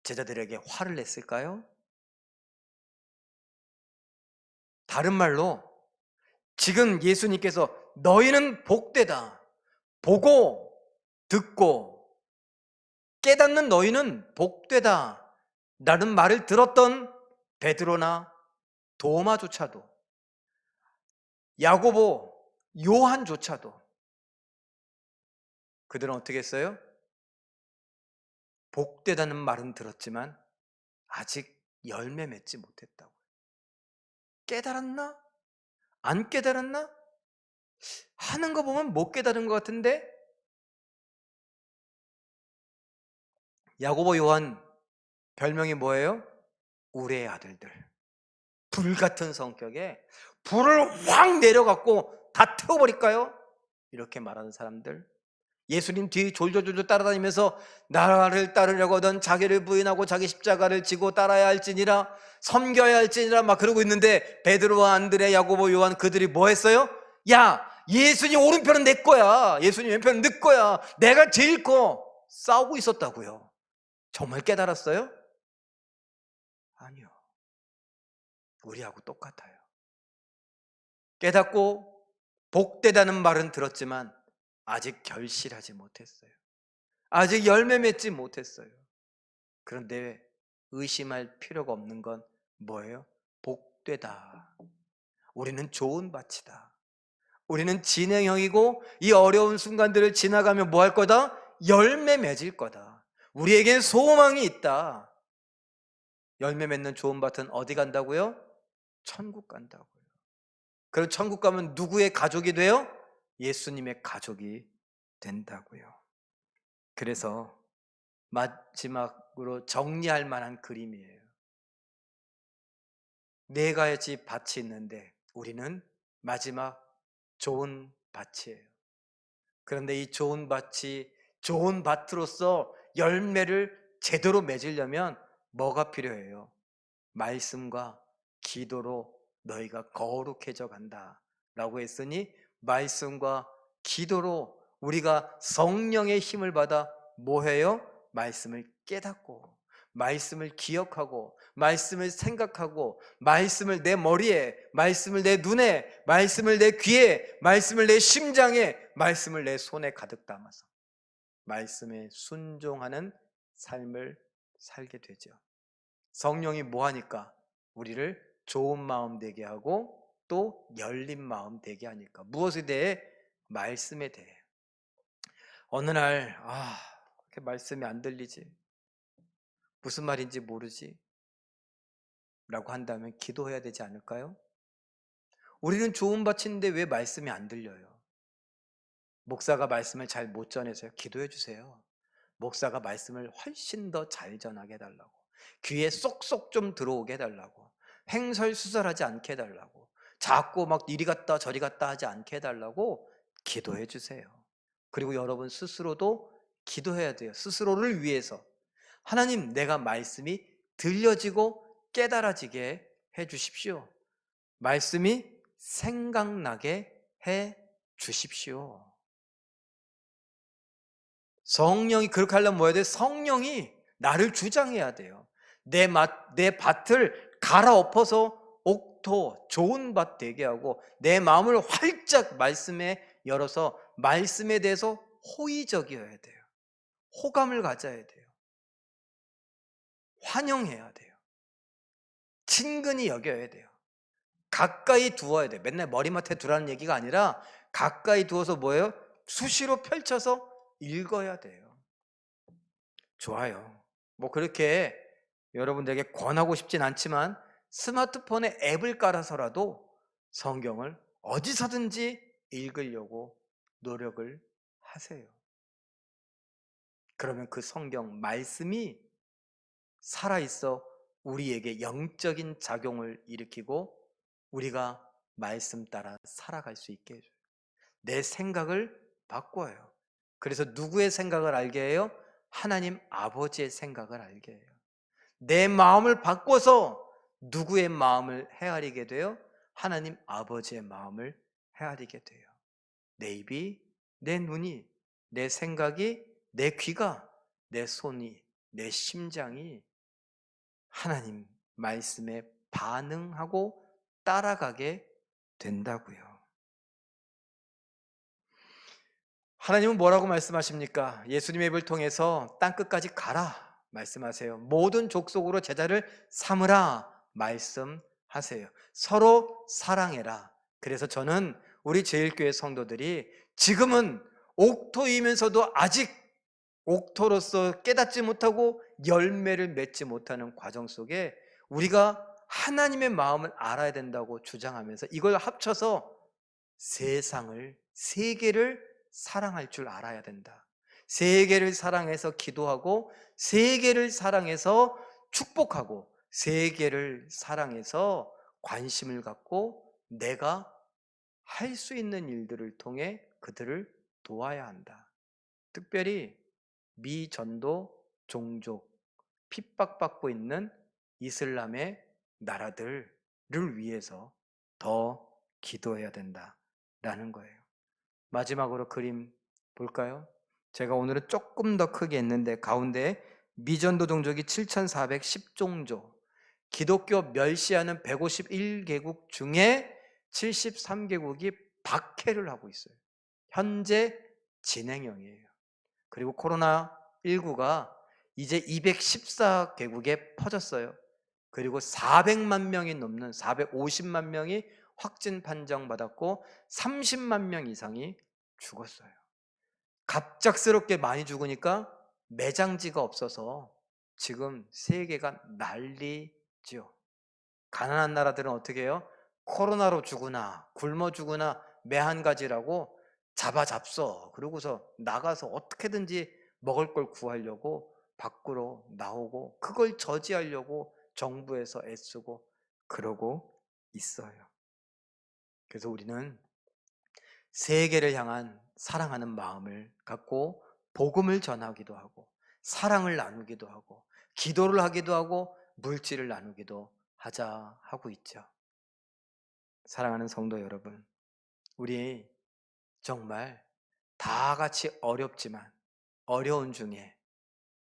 제자들에게 화를 냈을까요? 다른 말로 지금 예수님께서 너희는 복되다, 보고 듣고 깨닫는 너희는 복되다 라는 말을 들었던 베드로나 도마조차도, 야고보, 요한조차도 그들은 어떻게 했어요? 복되다는 말은 들었지만 아직 열매 맺지 못했다고. 깨달았나? 안 깨달았나? 하는 거 보면 못 깨달은 것 같은데? 야고보, 요한 별명이 뭐예요? 우레의 아들들. 불같은 성격에 불을 확 내려갖고 다 태워버릴까요? 이렇게 말하는 사람들. 예수님 뒤 졸졸졸 따라다니면서 나를 따르려고 하던 자기를 부인하고 자기 십자가를 지고 따라야 할지니라, 섬겨야 할지니라 막 그러고 있는데 베드로와 안드레, 야고보, 요한 그들이 뭐 했어요? 야, 예수님 오른편은 내 거야, 예수님 왼편은 네 거야, 내가 제일 커. 싸우고 있었다고요. 정말 깨달았어요? 아니요. 우리하고 똑같아요. 깨닫고 복되다는 말은 들었지만 아직 결실하지 못했어요. 아직 열매 맺지 못했어요. 그런데 의심할 필요가 없는 건 뭐예요? 복되다. 우리는 좋은 밭이다. 우리는 진행형이고 이 어려운 순간들을 지나가면 뭐 할 거다? 열매 맺을 거다. 우리에겐 소망이 있다. 열매 맺는 좋은 밭은 어디 간다고요? 천국 간다고요. 그럼 천국 가면 누구의 가족이 돼요? 예수님의 가족이 된다고요. 그래서 마지막으로 정리할 만한 그림이에요. 네 가지 밭이 있는데 우리는 마지막 좋은 밭이에요. 그런데 이 좋은 밭이 좋은 밭으로서 열매를 제대로 맺으려면 뭐가 필요해요? 말씀과 기도로 너희가 거룩해져 간다 라고 했으니, 말씀과 기도로 우리가 성령의 힘을 받아 뭐 해요? 말씀을 깨닫고, 말씀을 기억하고, 말씀을 생각하고, 말씀을 내 머리에, 말씀을 내 눈에, 말씀을 내 귀에, 말씀을 내 심장에, 말씀을 내 손에 가득 담아서 말씀에 순종하는 삶을 살게 되죠. 성령이 뭐 하니까? 우리를 좋은 마음 되게 하고 또 열린 마음 되게 하니까. 무엇에 대해? 말씀에 대해. 어느 날 이렇게 말씀이 안 들리지, 무슨 말인지 모르지 라고 한다면 기도해야 되지 않을까요? 우리는 좋은 밭인데 왜 말씀이 안 들려요? 목사가 말씀을 잘 못 전해서요? 기도해 주세요. 목사가 말씀을 훨씬 더 잘 전하게 해달라고, 귀에 쏙쏙 좀 들어오게 해달라고, 횡설수설하지 않게 해달라고, 자꾸 막 이리 갔다 저리 갔다 하지 않게 해달라고 기도해 주세요. 그리고 여러분 스스로도 기도해야 돼요. 스스로를 위해서. 하나님, 내가 말씀이 들려지고 깨달아지게 해 주십시오. 말씀이 생각나게 해 주십시오. 성령이 그렇게 하려면 뭐 해야 돼요? 성령이 나를 주장해야 돼요. 내 밭을 갈아엎어서 옥토, 좋은 밭 되게 하고, 내 마음을 활짝 말씀에 열어서 말씀에 대해서 호의적이어야 돼요. 호감을 가져야 돼요. 환영해야 돼요. 친근히 여겨야 돼요. 가까이 두어야 돼요. 맨날 머리맡에 두라는 얘기가 아니라 가까이 두어서 뭐예요? 수시로 펼쳐서 읽어야 돼요. 좋아요. 뭐 그렇게 여러분들에게 권하고 싶진 않지만 스마트폰에 앱을 깔아서라도 성경을 어디서든지 읽으려고 노력을 하세요. 그러면 그 성경 말씀이 살아있어 우리에게 영적인 작용을 일으키고 우리가 말씀 따라 살아갈 수 있게 해줘요. 내 생각을 바꿔요. 그래서 누구의 생각을 알게 해요? 하나님 아버지의 생각을 알게 해요. 내 마음을 바꿔서 누구의 마음을 헤아리게 돼요? 하나님 아버지의 마음을 헤아리게 돼요. 내 입이, 내 눈이, 내 생각이, 내 귀가, 내 손이, 내 심장이 하나님 말씀에 반응하고 따라가게 된다고요. 하나님은 뭐라고 말씀하십니까? 예수님의 입을 통해서 땅끝까지 가라 말씀하세요. 모든 족속으로 제자를 삼으라 말씀하세요. 서로 사랑해라. 그래서 저는 우리 제일교회 성도들이 지금은 옥토이면서도 아직 옥토로서 깨닫지 못하고 열매를 맺지 못하는 과정 속에 우리가 하나님의 마음을 알아야 된다고 주장하면서 이걸 합쳐서 세상을, 세계를 사랑할 줄 알아야 된다. 세계를 사랑해서 기도하고, 세계를 사랑해서 축복하고, 세계를 사랑해서 관심을 갖고 내가 할 수 있는 일들을 통해 그들을 도와야 한다. 특별히 미전도 종족, 핍박받고 있는 이슬람의 나라들을 위해서 더 기도해야 된다라는 거예요. 마지막으로 그림 볼까요? 제가 오늘은 조금 더 크게 했는데 가운데 미전도 종족이 7,410종족, 기독교 멸시하는 151개국 중에 73개국이 박해를 하고 있어요. 현재 진행형이에요. 그리고 코로나19가 이제 214개국에 퍼졌어요. 그리고 400만 명이 넘는 450만 명이 확진 판정받았고 30만 명 이상이 죽었어요. 갑작스럽게 많이 죽으니까 매장지가 없어서 지금 세계가 난리죠. 가난한 나라들은 어떻게 해요? 코로나로 죽으나 굶어 죽으나 매한가지라고 잡았어. 그러고서 나가서 어떻게든지 먹을 걸 구하려고 밖으로 나오고 그걸 저지하려고 정부에서 애쓰고 그러고 있어요. 그래서 우리는 세계를 향한 사랑하는 마음을 갖고 복음을 전하기도 하고 사랑을 나누기도 하고 기도를 하기도 하고 물질을 나누기도 하자 하고 있죠. 사랑하는 성도 여러분, 우리 정말 다 같이 어렵지만 어려운 중에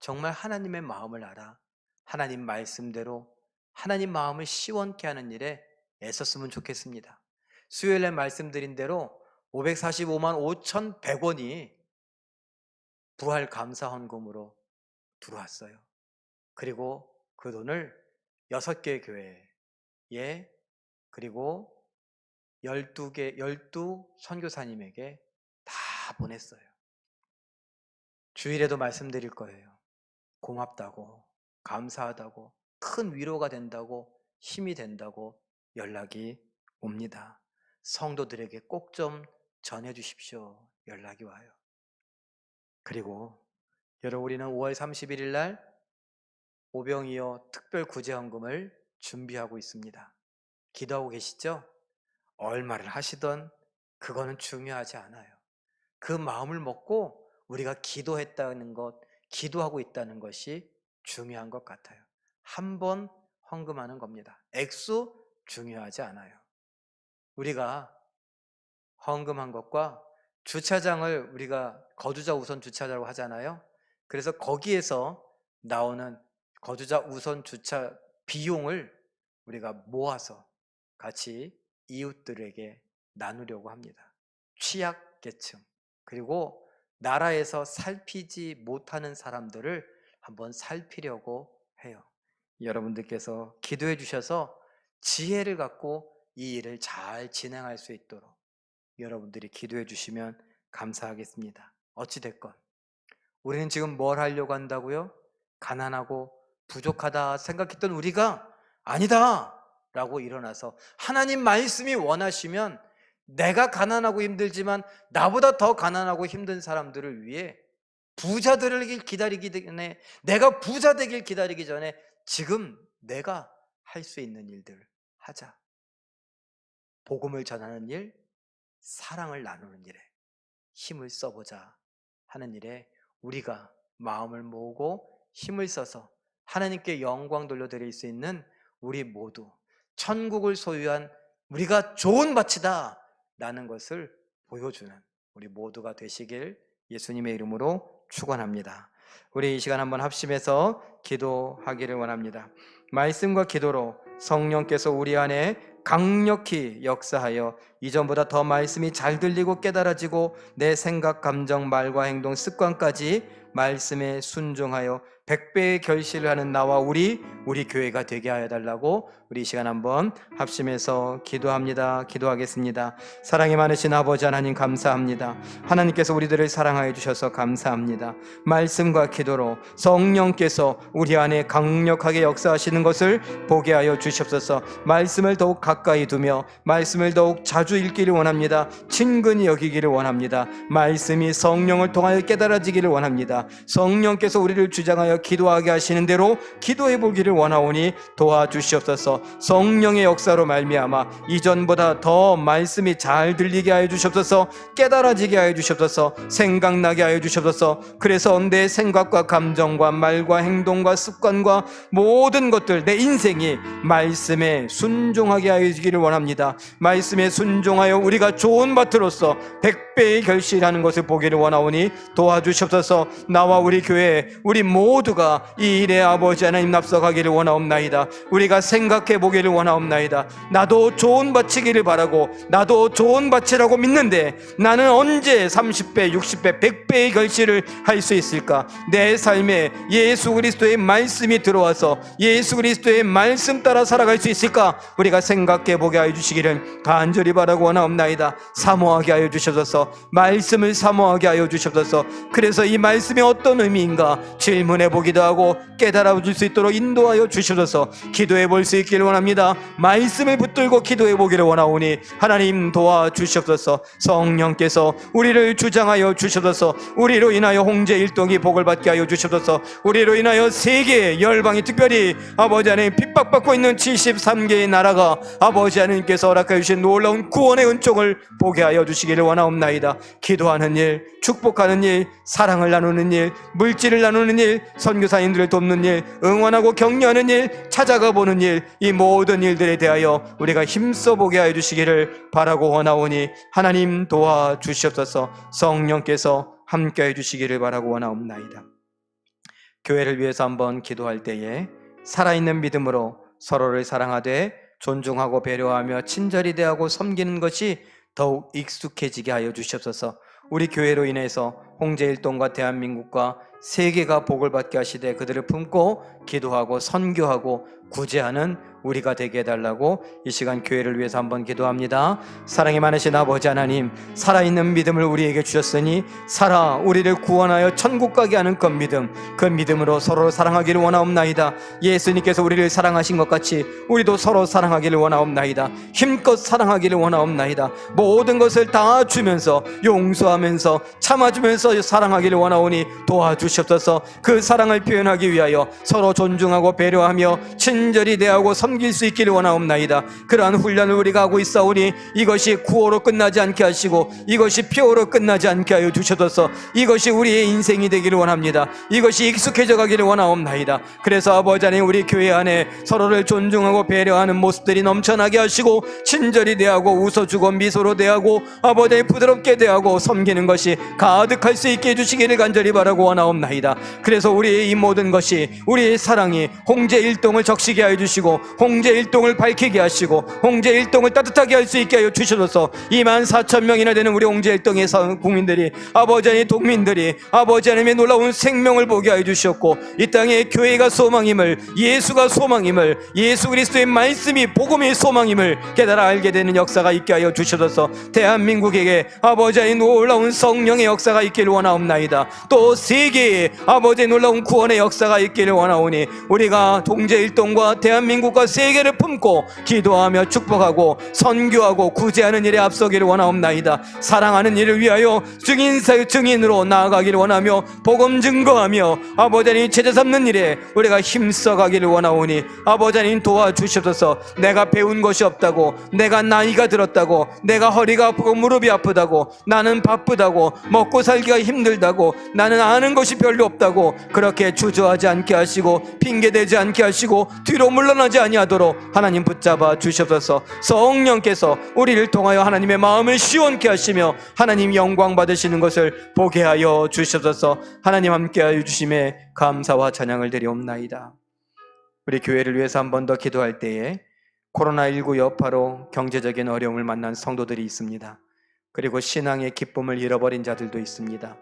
정말 하나님의 마음을 알아 하나님 말씀대로 하나님 마음을 시원케 하는 일에 애썼으면 좋겠습니다. 수요일에 말씀드린 대로 545만 5,100원이 부활 감사 헌금으로 들어왔어요. 그리고 그 돈을 6개 교회에 그리고 12 선교사님에게 다 보냈어요. 주일에도 말씀드릴 거예요. 고맙다고, 감사하다고, 큰 위로가 된다고, 힘이 된다고 연락이 옵니다. 성도들에게 꼭 좀 전해주십시오. 연락이 와요. 그리고 여러분, 우리는 5월 31일 날 오병이어 특별 구제헌금을 준비하고 있습니다. 기도하고 계시죠? 얼마를 하시던 그거는 중요하지 않아요. 그 마음을 먹고 우리가 기도했다는 것, 기도하고 있다는 것이 중요한 것 같아요. 한 번 헌금하는 겁니다. 액수 중요하지 않아요. 우리가 헌금한 것과 주차장을 우리가 거주자 우선 주차라고 하잖아요. 그래서 거기에서 나오는 거주자 우선 주차 비용을 우리가 모아서 같이 이웃들에게 나누려고 합니다. 취약계층, 그리고 나라에서 살피지 못하는 사람들을 한번 살피려고 해요. 여러분들께서 기도해 주셔서 지혜를 갖고 이 일을 잘 진행할 수 있도록 여러분들이 기도해 주시면 감사하겠습니다. 어찌됐건 우리는 지금 뭘 하려고 한다고요? 가난하고 부족하다 생각했던 우리가 아니다 라고 일어나서 하나님 말씀이 원하시면 내가 가난하고 힘들지만 나보다 더 가난하고 힘든 사람들을 위해 부자들을 기다리기 전에, 내가 부자 되길 기다리기 전에 지금 내가 할 수 있는 일들을 하자. 복음을 전하는 일, 사랑을 나누는 일에 힘을 써보자 하는 일에 우리가 마음을 모으고 힘을 써서 하나님께 영광 돌려드릴 수 있는 우리 모두 천국을 소유한 우리가 좋은 밭이다 라는 것을 보여주는 우리 모두가 되시길 예수님의 이름으로 축원합니다. 우리 이 시간 한번 합심해서 기도하기를 원합니다. 말씀과 기도로 성령께서 우리 안에 강력히 역사하여 이전보다 더 말씀이 잘 들리고 깨달아지고 내 생각, 감정, 말과 행동, 습관까지 말씀에 순종하여 100배의 결실을 하는 나와 우리 교회가 되게 하여 달라고 우리 이 시간 한번 합심해서 기도합니다. 기도하겠습니다. 사랑이 많으신 아버지 하나님 감사합니다. 하나님께서 우리들을 사랑하여 주셔서 감사합니다. 말씀과 기도로 성령께서 우리 안에 강력하게 역사하시는 것을 보게 하여 주시옵소서. 말씀을 더욱 가까이 두며 말씀을 더욱 자주 읽기를 원합니다. 친근히 여기기를 원합니다. 말씀이 성령을 통하여 깨달아지기를 원합니다. 원합니다. 성령께서 우리를 주장하여 기도하게 하시는 대로 기도해 보기를 원하오니 도와주시옵소서. 성령의 역사로 말미암아 이전보다 더 말씀이 잘 들리게 하여 주시옵소서. 깨달아지게 하여 주시옵소서. 생각나게 하여 주시옵소서. 그래서 내 생각과 감정과 말과 행동과 습관과 모든 것들, 내 인생이 말씀에 순종하게 하여 주기를 원합니다. 말씀에 순종하여 우리가 좋은 밭으로서 100배의 결실하는 것을 보기를 원하오니 도와주시옵소서. 나와 우리 교회 우리 모두가 이 일에 아버지 하나님 앞서가기를 원하옵나이다. 우리가 생각해 보기를 원하옵나이다. 나도 좋은 밭이기를 바라고 나도 좋은 밭이라고 믿는데 나는 언제 30배, 60배, 100배의 결실을 할 수 있을까? 내 삶에 예수 그리스도의 말씀이 들어와서 예수 그리스도의 말씀 따라 살아갈 수 있을까? 우리가 생각해 보게 하여 주시기를 간절히 바라고 원하옵나이다. 사모하게 하여 주시옵소서. 말씀을 사모하게 하여 주시옵소서. 그래서 이 말씀이 어떤 의미인가 질문해 보기도 하고 깨달아 줄 수 있도록 인도하여 주시옵소서. 기도해 볼 수 있기를 원합니다. 말씀을 붙들고 기도해 보기를 원하오니 하나님 도와주시옵소서. 성령께서 우리를 주장하여 주시옵소서. 우리로 인하여 홍제 일동이 복을 받게 하여 주시옵소서. 우리로 인하여 세계 열방이 특별히 아버지 하나님 핍박받고 있는 73개의 나라가 아버지 하나님께서 허락하여 주신 놀라운 구원의 은총을 보게 하여 주시기를 원하옵나이다. 기도하는 일, 축복하는 일, 사랑을 나누는 일, 물질을 나누는 일, 선교사님들을 돕는 일, 응원하고 격려하는 일, 찾아가 보는 일, 이 모든 일들에 대하여 우리가 힘써 보게 하여 주시기를 바라고 원하오니 하나님 도와주시옵소서. 성령께서 함께 해 주시기를 바라고 원하옵나이다. 교회를 위해서 한번 기도할 때에 살아있는 믿음으로 서로를 사랑하되 존중하고 배려하며 친절히 대하고 섬기는 것이 더욱 익숙해지게 하여 주시옵소서. 우리 교회로 인해서 홍제일동과 대한민국과 세계가 복을 받게 하시되 그들을 품고 기도하고 선교하고 구제하는 우리가 되게 해달라고 이 시간 교회를 위해서 한번 기도합니다. 사랑이 많으신 아버지 하나님, 살아있는 믿음을 우리에게 주셨으니 살아 우리를 구원하여 천국 가게 하는 그 믿음으로 서로 사랑하기를 원하옵나이다. 예수님께서 우리를 사랑하신 것 같이 우리도 서로 사랑하기를 원하옵나이다. 힘껏 사랑하기를 원하옵나이다. 모든 것을 다 주면서 용서하면서 참아주면서 사랑하기를 원하오니 도와주시옵소서. 그 사랑을 표현하기 위하여 서로 존중하고 배려하며 친절히 대하고 섬길 수 있기를 원하옵나이다. 그러한 훈련을 우리가 하고 있사오니 이것이 구호로 끝나지 않게 하시고 이것이 표로 끝나지 않게 하여 주셔서 이것이 우리의 인생이 되기를 원합니다. 이것이 익숙해져 가기를 원하옵나이다. 그래서 아버지 하나님, 우리 교회 안에 서로를 존중하고 배려하는 모습들이 넘쳐나게 하시고 친절히 대하고 웃어주고 미소로 대하고 아버지 하나님 부드럽게 대하고 섬기는 것이 가득할 수 있게 해주시기를 간절히 바라고 원하옵나이다. 그래서 우리의 이 모든 것이 우리의 사랑이 홍제일동을 적시게 하여 주시고 홍제일동을 밝히게 하시고 홍제일동을 따뜻하게 할 수 있게 하여 주셔서 24,000명이나 되는 우리 홍제일동의 국민들이 아버지 하나님 동민들이 아버지 하나님의 놀라운 생명을 보게 하여 주셨고 이 땅에 교회가 소망임을, 예수가 소망임을, 예수 그리스도의 말씀이 복음의 소망임을 깨달아 알게 되는 역사가 있게 하여 주셔서 대한민국에게 아버지 하나님 놀라운 성령의 역사가 있기를 원하옵나이다. 또 세계에 아버지의 놀라운 구원의 역사가 있기를 원하오니 우리가 홍제일동과 대한민국과 세계를 품고 기도하며 축복하고 선교하고 구제하는 일에 앞서기를 원하옵나이다. 사랑하는 일을 위하여 증인으로 나아가기를 원하며 복음 증거하며 아버지 하나님 제자 삼는 일에 우리가 힘써가기를 원하오니 아버지 하나님 도와주시옵소서. 내가 배운 것이 없다고, 내가 나이가 들었다고, 내가 허리가 아프고 무릎이 아프다고, 나는 바쁘다고, 먹고 살기가 힘들다고, 나는 아는 것이 별로 없다고 그렇게 주저하지 않게 하시고 핑계대지 않게 하시고 뒤로 물러나지 아니하도록 하나님 붙잡아 주시옵소서. 성령께서 우리를 통하여 하나님의 마음을 시원케 하시며 하나님 영광 받으시는 것을 보게 하여 주시옵소서. 하나님 함께하여 주심에 감사와 찬양을 드리옵나이다. 우리 교회를 위해서 한 번 더 기도할 때에 코로나19 여파로 경제적인 어려움을 만난 성도들이 있습니다. 그리고 신앙의 기쁨을 잃어버린 자들도 있습니다.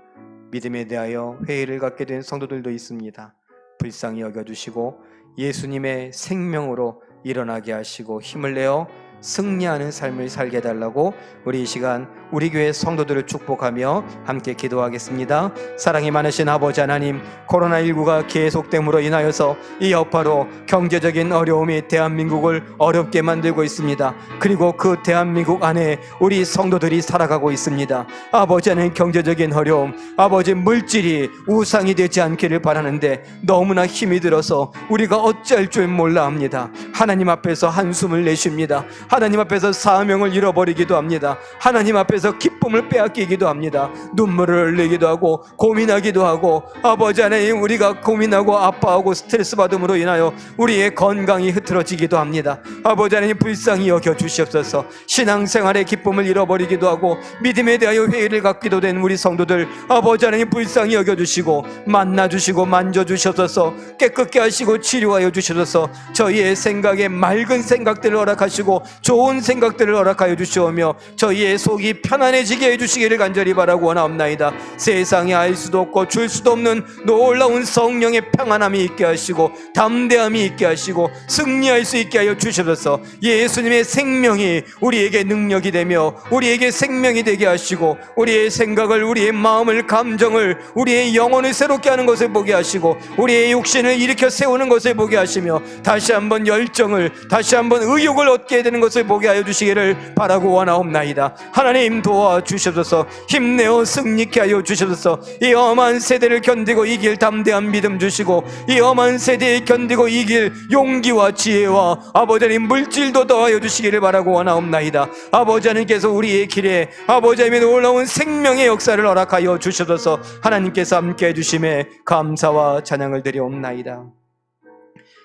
믿음에 대하여 회의를 갖게 된 성도들도 있습니다. 불쌍히 여겨주시고 예수님의 생명으로 일어나게 하시고 힘을 내어 승리하는 삶을 살게 해달라고 우리 이 시간 우리 교회 성도들을 축복하며 함께 기도하겠습니다. 사랑이 많으신 아버지 하나님, 코로나19가 계속됨으로 인하여서 이 여파로 경제적인 어려움이 대한민국을 어렵게 만들고 있습니다. 그리고 그 대한민국 안에 우리 성도들이 살아가고 있습니다. 아버지 하나님, 경제적인 어려움, 아버지 물질이 우상이 되지 않기를 바라는데 너무나 힘이 들어서 우리가 어찌할 줄 몰라 합니다. 하나님 앞에서 한숨을 내쉽니다. 하나님 앞에서 사명을 잃어버리기도 합니다. 하나님 앞에서 기쁨을 빼앗기기도 합니다. 눈물을 흘리기도 하고 고민하기도 하고, 아버지 하나님, 우리가 고민하고 아파하고 스트레스 받음으로 인하여 우리의 건강이 흐트러지기도 합니다. 아버지 하나님, 불쌍히 여겨 주시옵소서. 신앙생활의 기쁨을 잃어버리기도 하고 믿음에 대하여 회의를 갖기도 된 우리 성도들, 아버지 하나님, 불쌍히 여겨주시고 만나주시고 만져주셔서 깨끗게 하시고 치료하여 주셔서 저희의 생각에 맑은 생각들을 허락하시고 좋은 생각들을 허락하여 주시오며 저희의 속이 편안해지게 해주시기를 간절히 바라고 원하옵나이다. 세상에 알 수도 없고 줄 수도 없는 놀라운 성령의 평안함이 있게 하시고 담대함이 있게 하시고 승리할 수 있게 하여 주셔서 예수님의 생명이 우리에게 능력이 되며 우리에게 생명이 되게 하시고 우리의 생각을, 우리의 마음을, 감정을, 우리의 영혼을 새롭게 하는 것을 보게 하시고 우리의 육신을 일으켜 세우는 것을 보게 하시며 다시 한번 열정을, 다시 한번 의욕을 얻게 되는 것을 보게 하여 주시기를 바라고 원하옵나이다. 하나님 도와주셔서 힘내어 승리케 하여 주셔서 이 험한 세대를 견디고 이길 담대한 믿음 주시고 이 험한 세대에 견디고 이길 용기와 지혜와 아버지 하나님 물질도 더하여 주시기를 바라고 원하옵나이다. 아버지 하나님께서 우리의 길에 아버지 하나님의 놀라운 생명의 역사를 허락하여 주셔서 하나님께서 함께 해주심에 감사와 찬양을 드리옵나이다.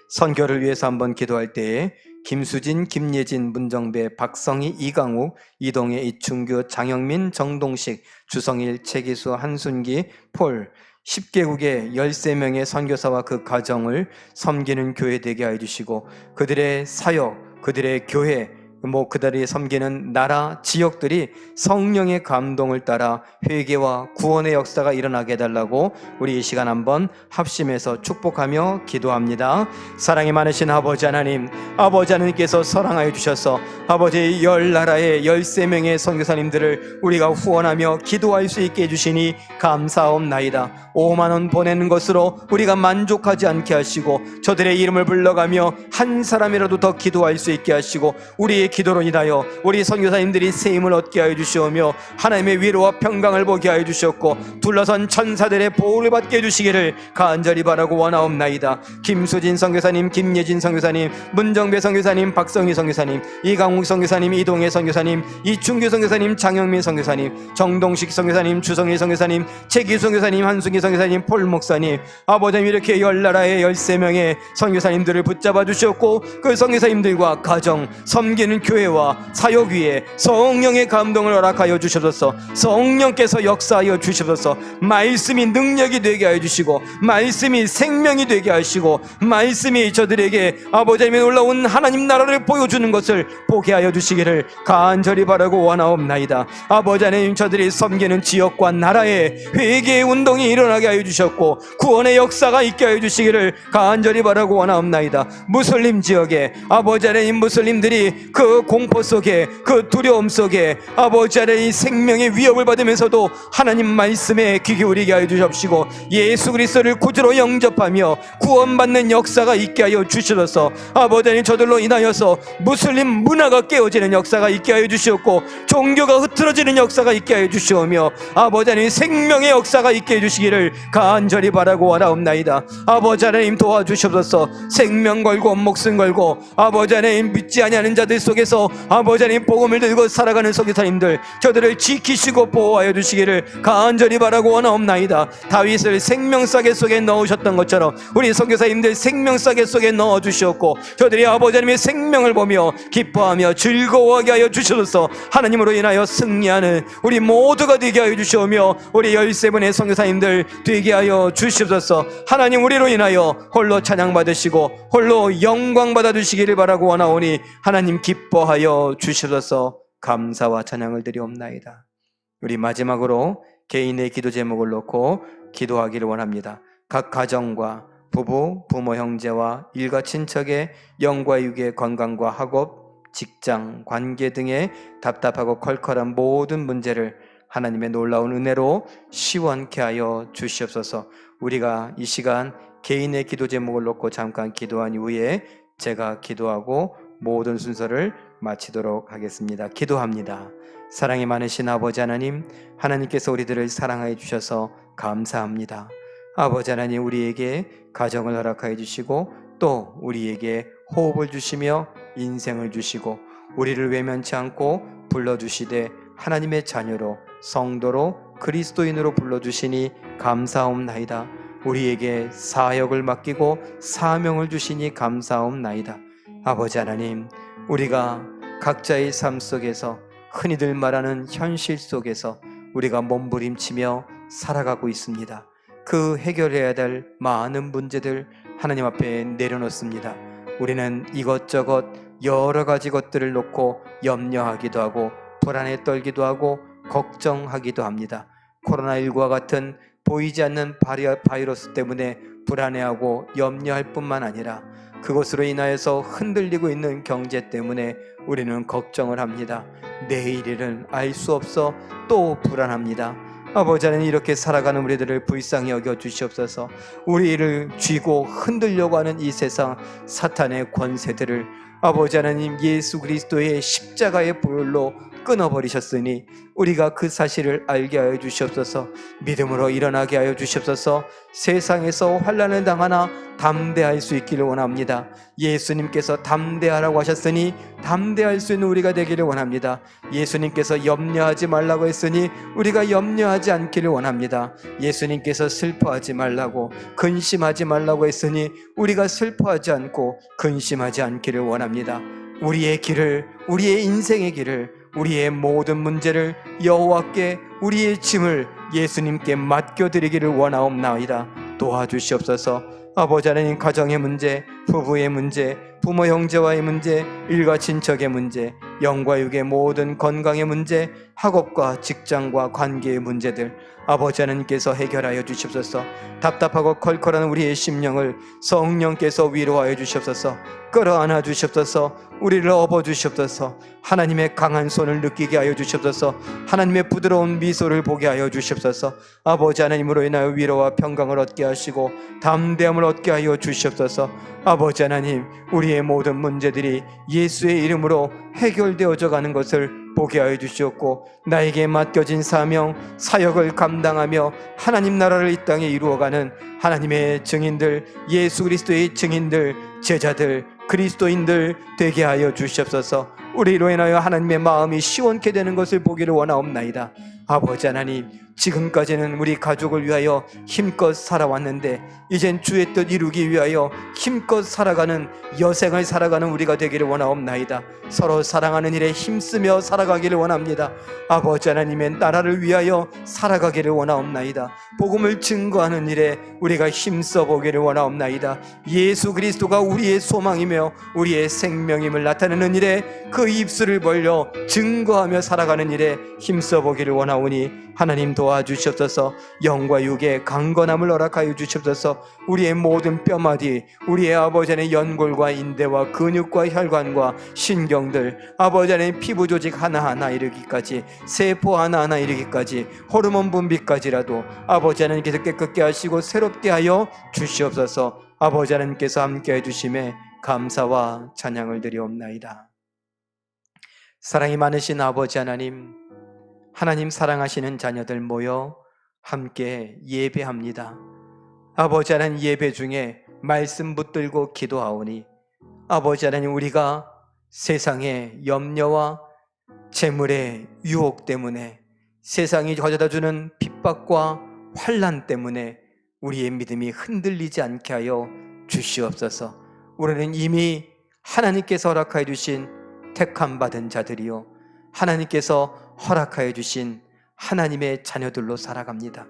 선교를 위해서 한번 기도할 때에 김수진, 김예진, 문정배, 박성희, 이강욱, 이동해, 이충규, 장영민, 정동식, 주성일, 최기수, 한순기, 폴 10개국의 13명의 선교사와 그 가정을 섬기는 교회 되게 해주시고 그들의 사역, 그들의 교회, 그들이 섬기는 나라, 지역들이 성령의 감동을 따라 회개와 구원의 역사가 일어나게 해달라고 우리 이 시간 한번 합심해서 축복하며 기도합니다. 사랑이 많으신 아버지 하나님, 아버지 하나님께서 사랑하여 주셔서 아버지 10나라의 13명의 선교사님들을 우리가 후원하며 기도할 수 있게 해주시니 감사옵나이다. 5만 원 보내는 것으로 우리가 만족하지 않게 하시고 저들의 이름을 불러가며 한 사람이라도 더 기도할 수 있게 하시고 우리의 기도로 인하여 우리 선교사님들이 세임을 얻게 하여 주시오며 하나님의 위로와 평강을 보게 하여 주셨고 둘러선 천사들의 보호를 받게 해주시기를 간절히 바라고 원하옵나이다. 김수진 선교사님, 김예진 선교사님, 문정배 선교사님, 박성희 선교사님, 이강욱 선교사님, 이동해 선교사님, 이충규 선교사님, 장영민 선교사님, 정동식 선교사님, 주성일 선교사님, 최기수 선교사님, 한순기 선교사님, 폴 목사님, 아버지 이렇게 10나라의 13명의 선교사님들을 붙잡아 주셨고 그 선교사님들과 가정, 섬기는 교회와 사역 위에 성령의 감동을 허락하여 주셔서 성령께서 역사하여 주셔서 말씀이 능력이 되게 하여 주시고 말씀이 생명이 되게 하시고 말씀이 저들에게 아버지 하나님의 놀라운 하나님 나라를 보여주는 것을 보게 하여 주시기를 간절히 바라고 원하옵나이다. 아버지 하나님, 저들이 섬기는 지역과 나라에 회개의 운동이 일어나게 하여 주셨고 구원의 역사가 있게 하여 주시기를 간절히 바라고 원하옵나이다. 무슬림 지역에 아버지 하나님, 무슬림들이 그 공포 속에, 그 두려움 속에 아버지 하나님 생명의 위협을 받으면서도 하나님 말씀에 귀 기울이게 하여 주십시고 예수 그리스도를 구주로 영접하며 구원받는 역사가 있게 하여 주시옵소서. 아버지 하나님, 저들로 인하여서 무슬림 문화가 깨어지는 역사가 있게 하여 주시옵고 종교가 흐트러지는 역사가 있게 하여 주시오며 아버지 하나님 생명의 역사가 있게 해 주시기를 간절히 바라고 원하옵나이다. 아버지 하나님 도와주시옵소서. 생명 걸고 목숨 걸고 아버지 하나님 믿지 아니하는 자들 속에서 아버지 하나님 복음을 들고 살아가는 선교사님들, 저들을 지키시고 보호하여 주시기를 간절히 바라고 원하옵나이다. 다윗을 생명싸개 속에 넣으셨던 것처럼 우리 선교사님들 생명싸개 속에 넣어주시옵고 저들이 아버지 하나님의 생명을 보며 기뻐하며 즐거워하게 하여 주셔서 하나님으로 인하여 승리하는 우리 모두가 되게 하여 주시오며 우리 13분의 선교사님들 되게 하여 주시옵소서. 하나님, 우리로 인하여 홀로 찬양받으시고 홀로 영광 받아주시기를 바라고 원하오니 하나님 기뻐하여 주시옵소서. 감사와 찬양을 드리옵나이다. 우리 마지막으로 개인의 기도 제목을 놓고 기도하기를 원합니다. 각 가정과 부부, 부모, 형제와 일가 친척의 영과 육의 건강과 학업, 직장, 관계 등의 답답하고 컬컬한 모든 문제를 하나님의 놀라운 은혜로 시원케 하여 주시옵소서. 우리가 이 시간 개인의 기도 제목을 놓고 잠깐 기도한 이후에 제가 기도하고 모든 순서를 마치도록 하겠습니다. 기도합니다. 사랑이 많으신 아버지 하나님, 하나님께서 우리들을 사랑하여 주셔서 감사합니다. 아버지 하나님, 우리에게 가정을 허락하여 주시고 또 우리에게 호흡을 주시며 인생을 주시고 우리를 외면치 않고 불러주시되 하나님의 자녀로 성도로 그리스도인으로 불러주시니 감사옵나이다. 우리에게 사역을 맡기고 사명을 주시니 감사옵나이다. 아버지 하나님, 우리가 각자의 삶 속에서 흔히들 말하는 현실 속에서 우리가 몸부림치며 살아가고 있습니다. 그 해결해야 될 많은 문제들 하나님 앞에 내려놓습니다. 우리는 이것저것 여러 가지 것들을 놓고 염려하기도 하고 불안에 떨기도 하고 걱정하기도 합니다. 코로나19와 같은 보이지 않는 바이러스 때문에 불안해하고 염려할 뿐만 아니라 그것으로 인하여서 흔들리고 있는 경제 때문에 우리는 걱정을 합니다. 내일 일은 알 수 없어 또 불안합니다. 아버지 하나님, 이렇게 살아가는 우리들을 불쌍히 여겨 주시옵소서. 우리를 쥐고 흔들려고 하는 이 세상 사탄의 권세들을 아버지 하나님, 예수 그리스도의 십자가의 보혈로 끊어버리셨으니 우리가 그 사실을 알게 하여 주시옵소서. 믿음으로 일어나게 하여 주시옵소서. 세상에서 환난을 당하나 담대할 수 있기를 원합니다. 예수님께서 담대하라고 하셨으니 담대할 수 있는 우리가 되기를 원합니다. 예수님께서 염려하지 말라고 했으니 우리가 염려하지 않기를 원합니다. 예수님께서 슬퍼하지 말라고, 근심하지 말라고 했으니 우리가 슬퍼하지 않고 근심하지 않기를 원합니다. 우리의 길을, 우리의 인생의 길을, 우리의 모든 문제를 여호와께, 우리의 짐을 예수님께 맡겨드리기를 원하옵나이다. 도와주시옵소서. 아버지 하나님, 가정의 문제, 부부의 문제, 부모 형제와의 문제, 일가 친척의 문제, 영과 육의 모든 건강의 문제, 학업과 직장과 관계의 문제들 아버지 하나님께서 해결하여 주시옵소서. 답답하고 컬컬한 우리의 심령을 성령께서 위로하여 주시옵소서. 끌어안아 주시옵소서. 우리를 업어 주시옵소서. 하나님의 강한 손을 느끼게 하여 주시옵소서. 하나님의 부드러운 미소를 보게 하여 주시옵소서. 아버지 하나님으로 인하여 위로와 평강을 얻게 하시고 담대함을 얻게 하여 주시옵소서. 아버지 하나님, 우리의 모든 문제들이 예수의 이름으로 해결되어져 가는 것을 보게 하여 주시옵고 나에게 맡겨진 사명, 사역을 감당하며 하나님 나라를 이 땅에 이루어가는 하나님의 증인들, 예수 그리스도의 증인들, 제자들, 그리스도인들 되게 하여 주시옵소서. 우리로 인하여 하나님의 마음이 시원케 되는 것을 보기를 원하옵나이다. 아버지 하나님, 지금까지는 우리 가족을 위하여 힘껏 살아왔는데 이젠 주의 뜻 이루기 위하여 힘껏 살아가는 여생을 살아가는 우리가 되기를 원하옵나이다. 서로 사랑하는 일에 힘쓰며 살아가기를 원합니다. 아버지 하나님의 나라를 위하여 살아가기를 원하옵나이다. 복음을 증거하는 일에 우리가 힘써 보기를 원하옵나이다. 예수 그리스도가 우리의 소망이며 우리의 생명임을 나타내는 일에 그 입술을 벌려 증거하며 살아가는 일에 힘써 보기를 원하오니 하나님 도와주시옵소서. 영과 육의 강건함을 허락하여 주시옵소서. 우리의 모든 뼈마디, 우리의 아버지 안의 연골과 인대와 근육과 혈관과 신경들, 아버지 안의 피부 조직 하나하나 이르기까지, 세포 하나하나 이르기까지, 호르몬 분비까지라도 아버지 하나님께서 깨끗게 하시고 새롭게 하여 주시옵소서. 아버지 하나님께서 함께해 주심에 감사와 찬양을 드리옵나이다. 사랑이 많으신 아버지 하나님, 하나님 사랑하시는 자녀들 모여 함께 예배합니다. 아버지 하나님, 예배 중에 말씀 붙들고 기도하오니 아버지 하나님, 우리가 세상의 염려와 재물의 유혹 때문에, 세상이 가져다주는 핍박과 환난 때문에 우리의 믿음이 흔들리지 않게 하여 주시옵소서. 우리는 이미 하나님께서 허락하여 주신 택함 받은 자들이요, 하나님께서 허락하여 주신 하나님의 자녀들로 살아갑니다.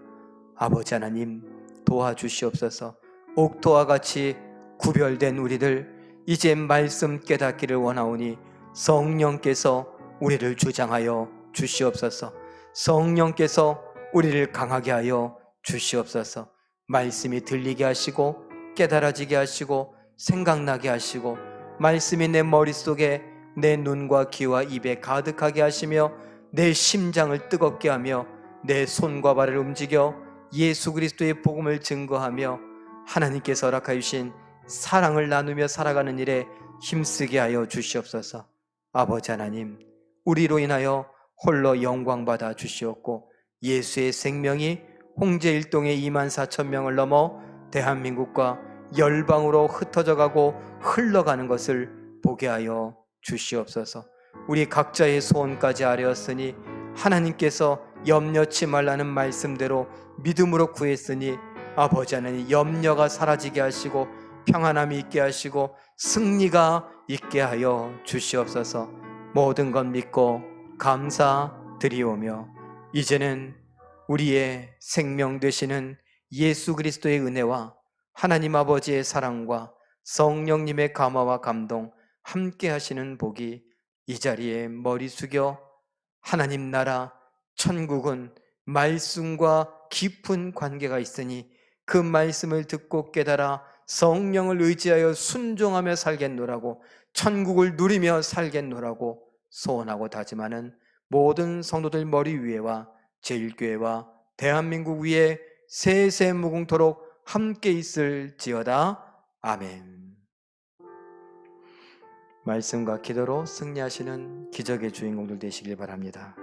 아버지 하나님, 도와주시옵소서. 옥토와 같이 구별된 우리들 이제 말씀 깨닫기를 원하오니 성령께서 우리를 주장하여 주시옵소서. 성령께서 우리를 강하게 하여 주시옵소서. 말씀이 들리게 하시고 깨달아지게 하시고 생각나게 하시고 말씀이 내 머릿속에 내 눈과 귀와 입에 가득하게 하시며 내 심장을 뜨겁게 하며 내 손과 발을 움직여 예수 그리스도의 복음을 증거하며 하나님께서 허락하여 주신 사랑을 나누며 살아가는 일에 힘쓰게 하여 주시옵소서. 아버지 하나님, 우리로 인하여 홀로 영광받아 주시옵고 예수의 생명이 홍제 일동의 24,000명을 넘어 대한민국과 열방으로 흩어져 가고 흘러가는 것을 보게 하여 주시옵소서. 우리 각자의 소원까지 아뢰었으니 하나님께서 염려치 말라는 말씀대로 믿음으로 구했으니 아버지 하나님, 염려가 사라지게 하시고 평안함이 있게 하시고 승리가 있게 하여 주시옵소서. 모든 것 믿고 감사드리오며 이제는 우리의 생명 되시는 예수 그리스도의 은혜와 하나님 아버지의 사랑과 성령님의 감화와 감동 함께 하시는 복이 이 자리에 머리 숙여 하나님 나라 천국은 말씀과 깊은 관계가 있으니 그 말씀을 듣고 깨달아 성령을 의지하여 순종하며 살겠노라고, 천국을 누리며 살겠노라고 소원하고 다짐하는 모든 성도들 머리 위에와 제일교회와 대한민국 위에 세세 무궁토록 함께 있을지어다. 아멘. 말씀과 기도로 승리하시는 기적의 주인공들 되시길 바랍니다.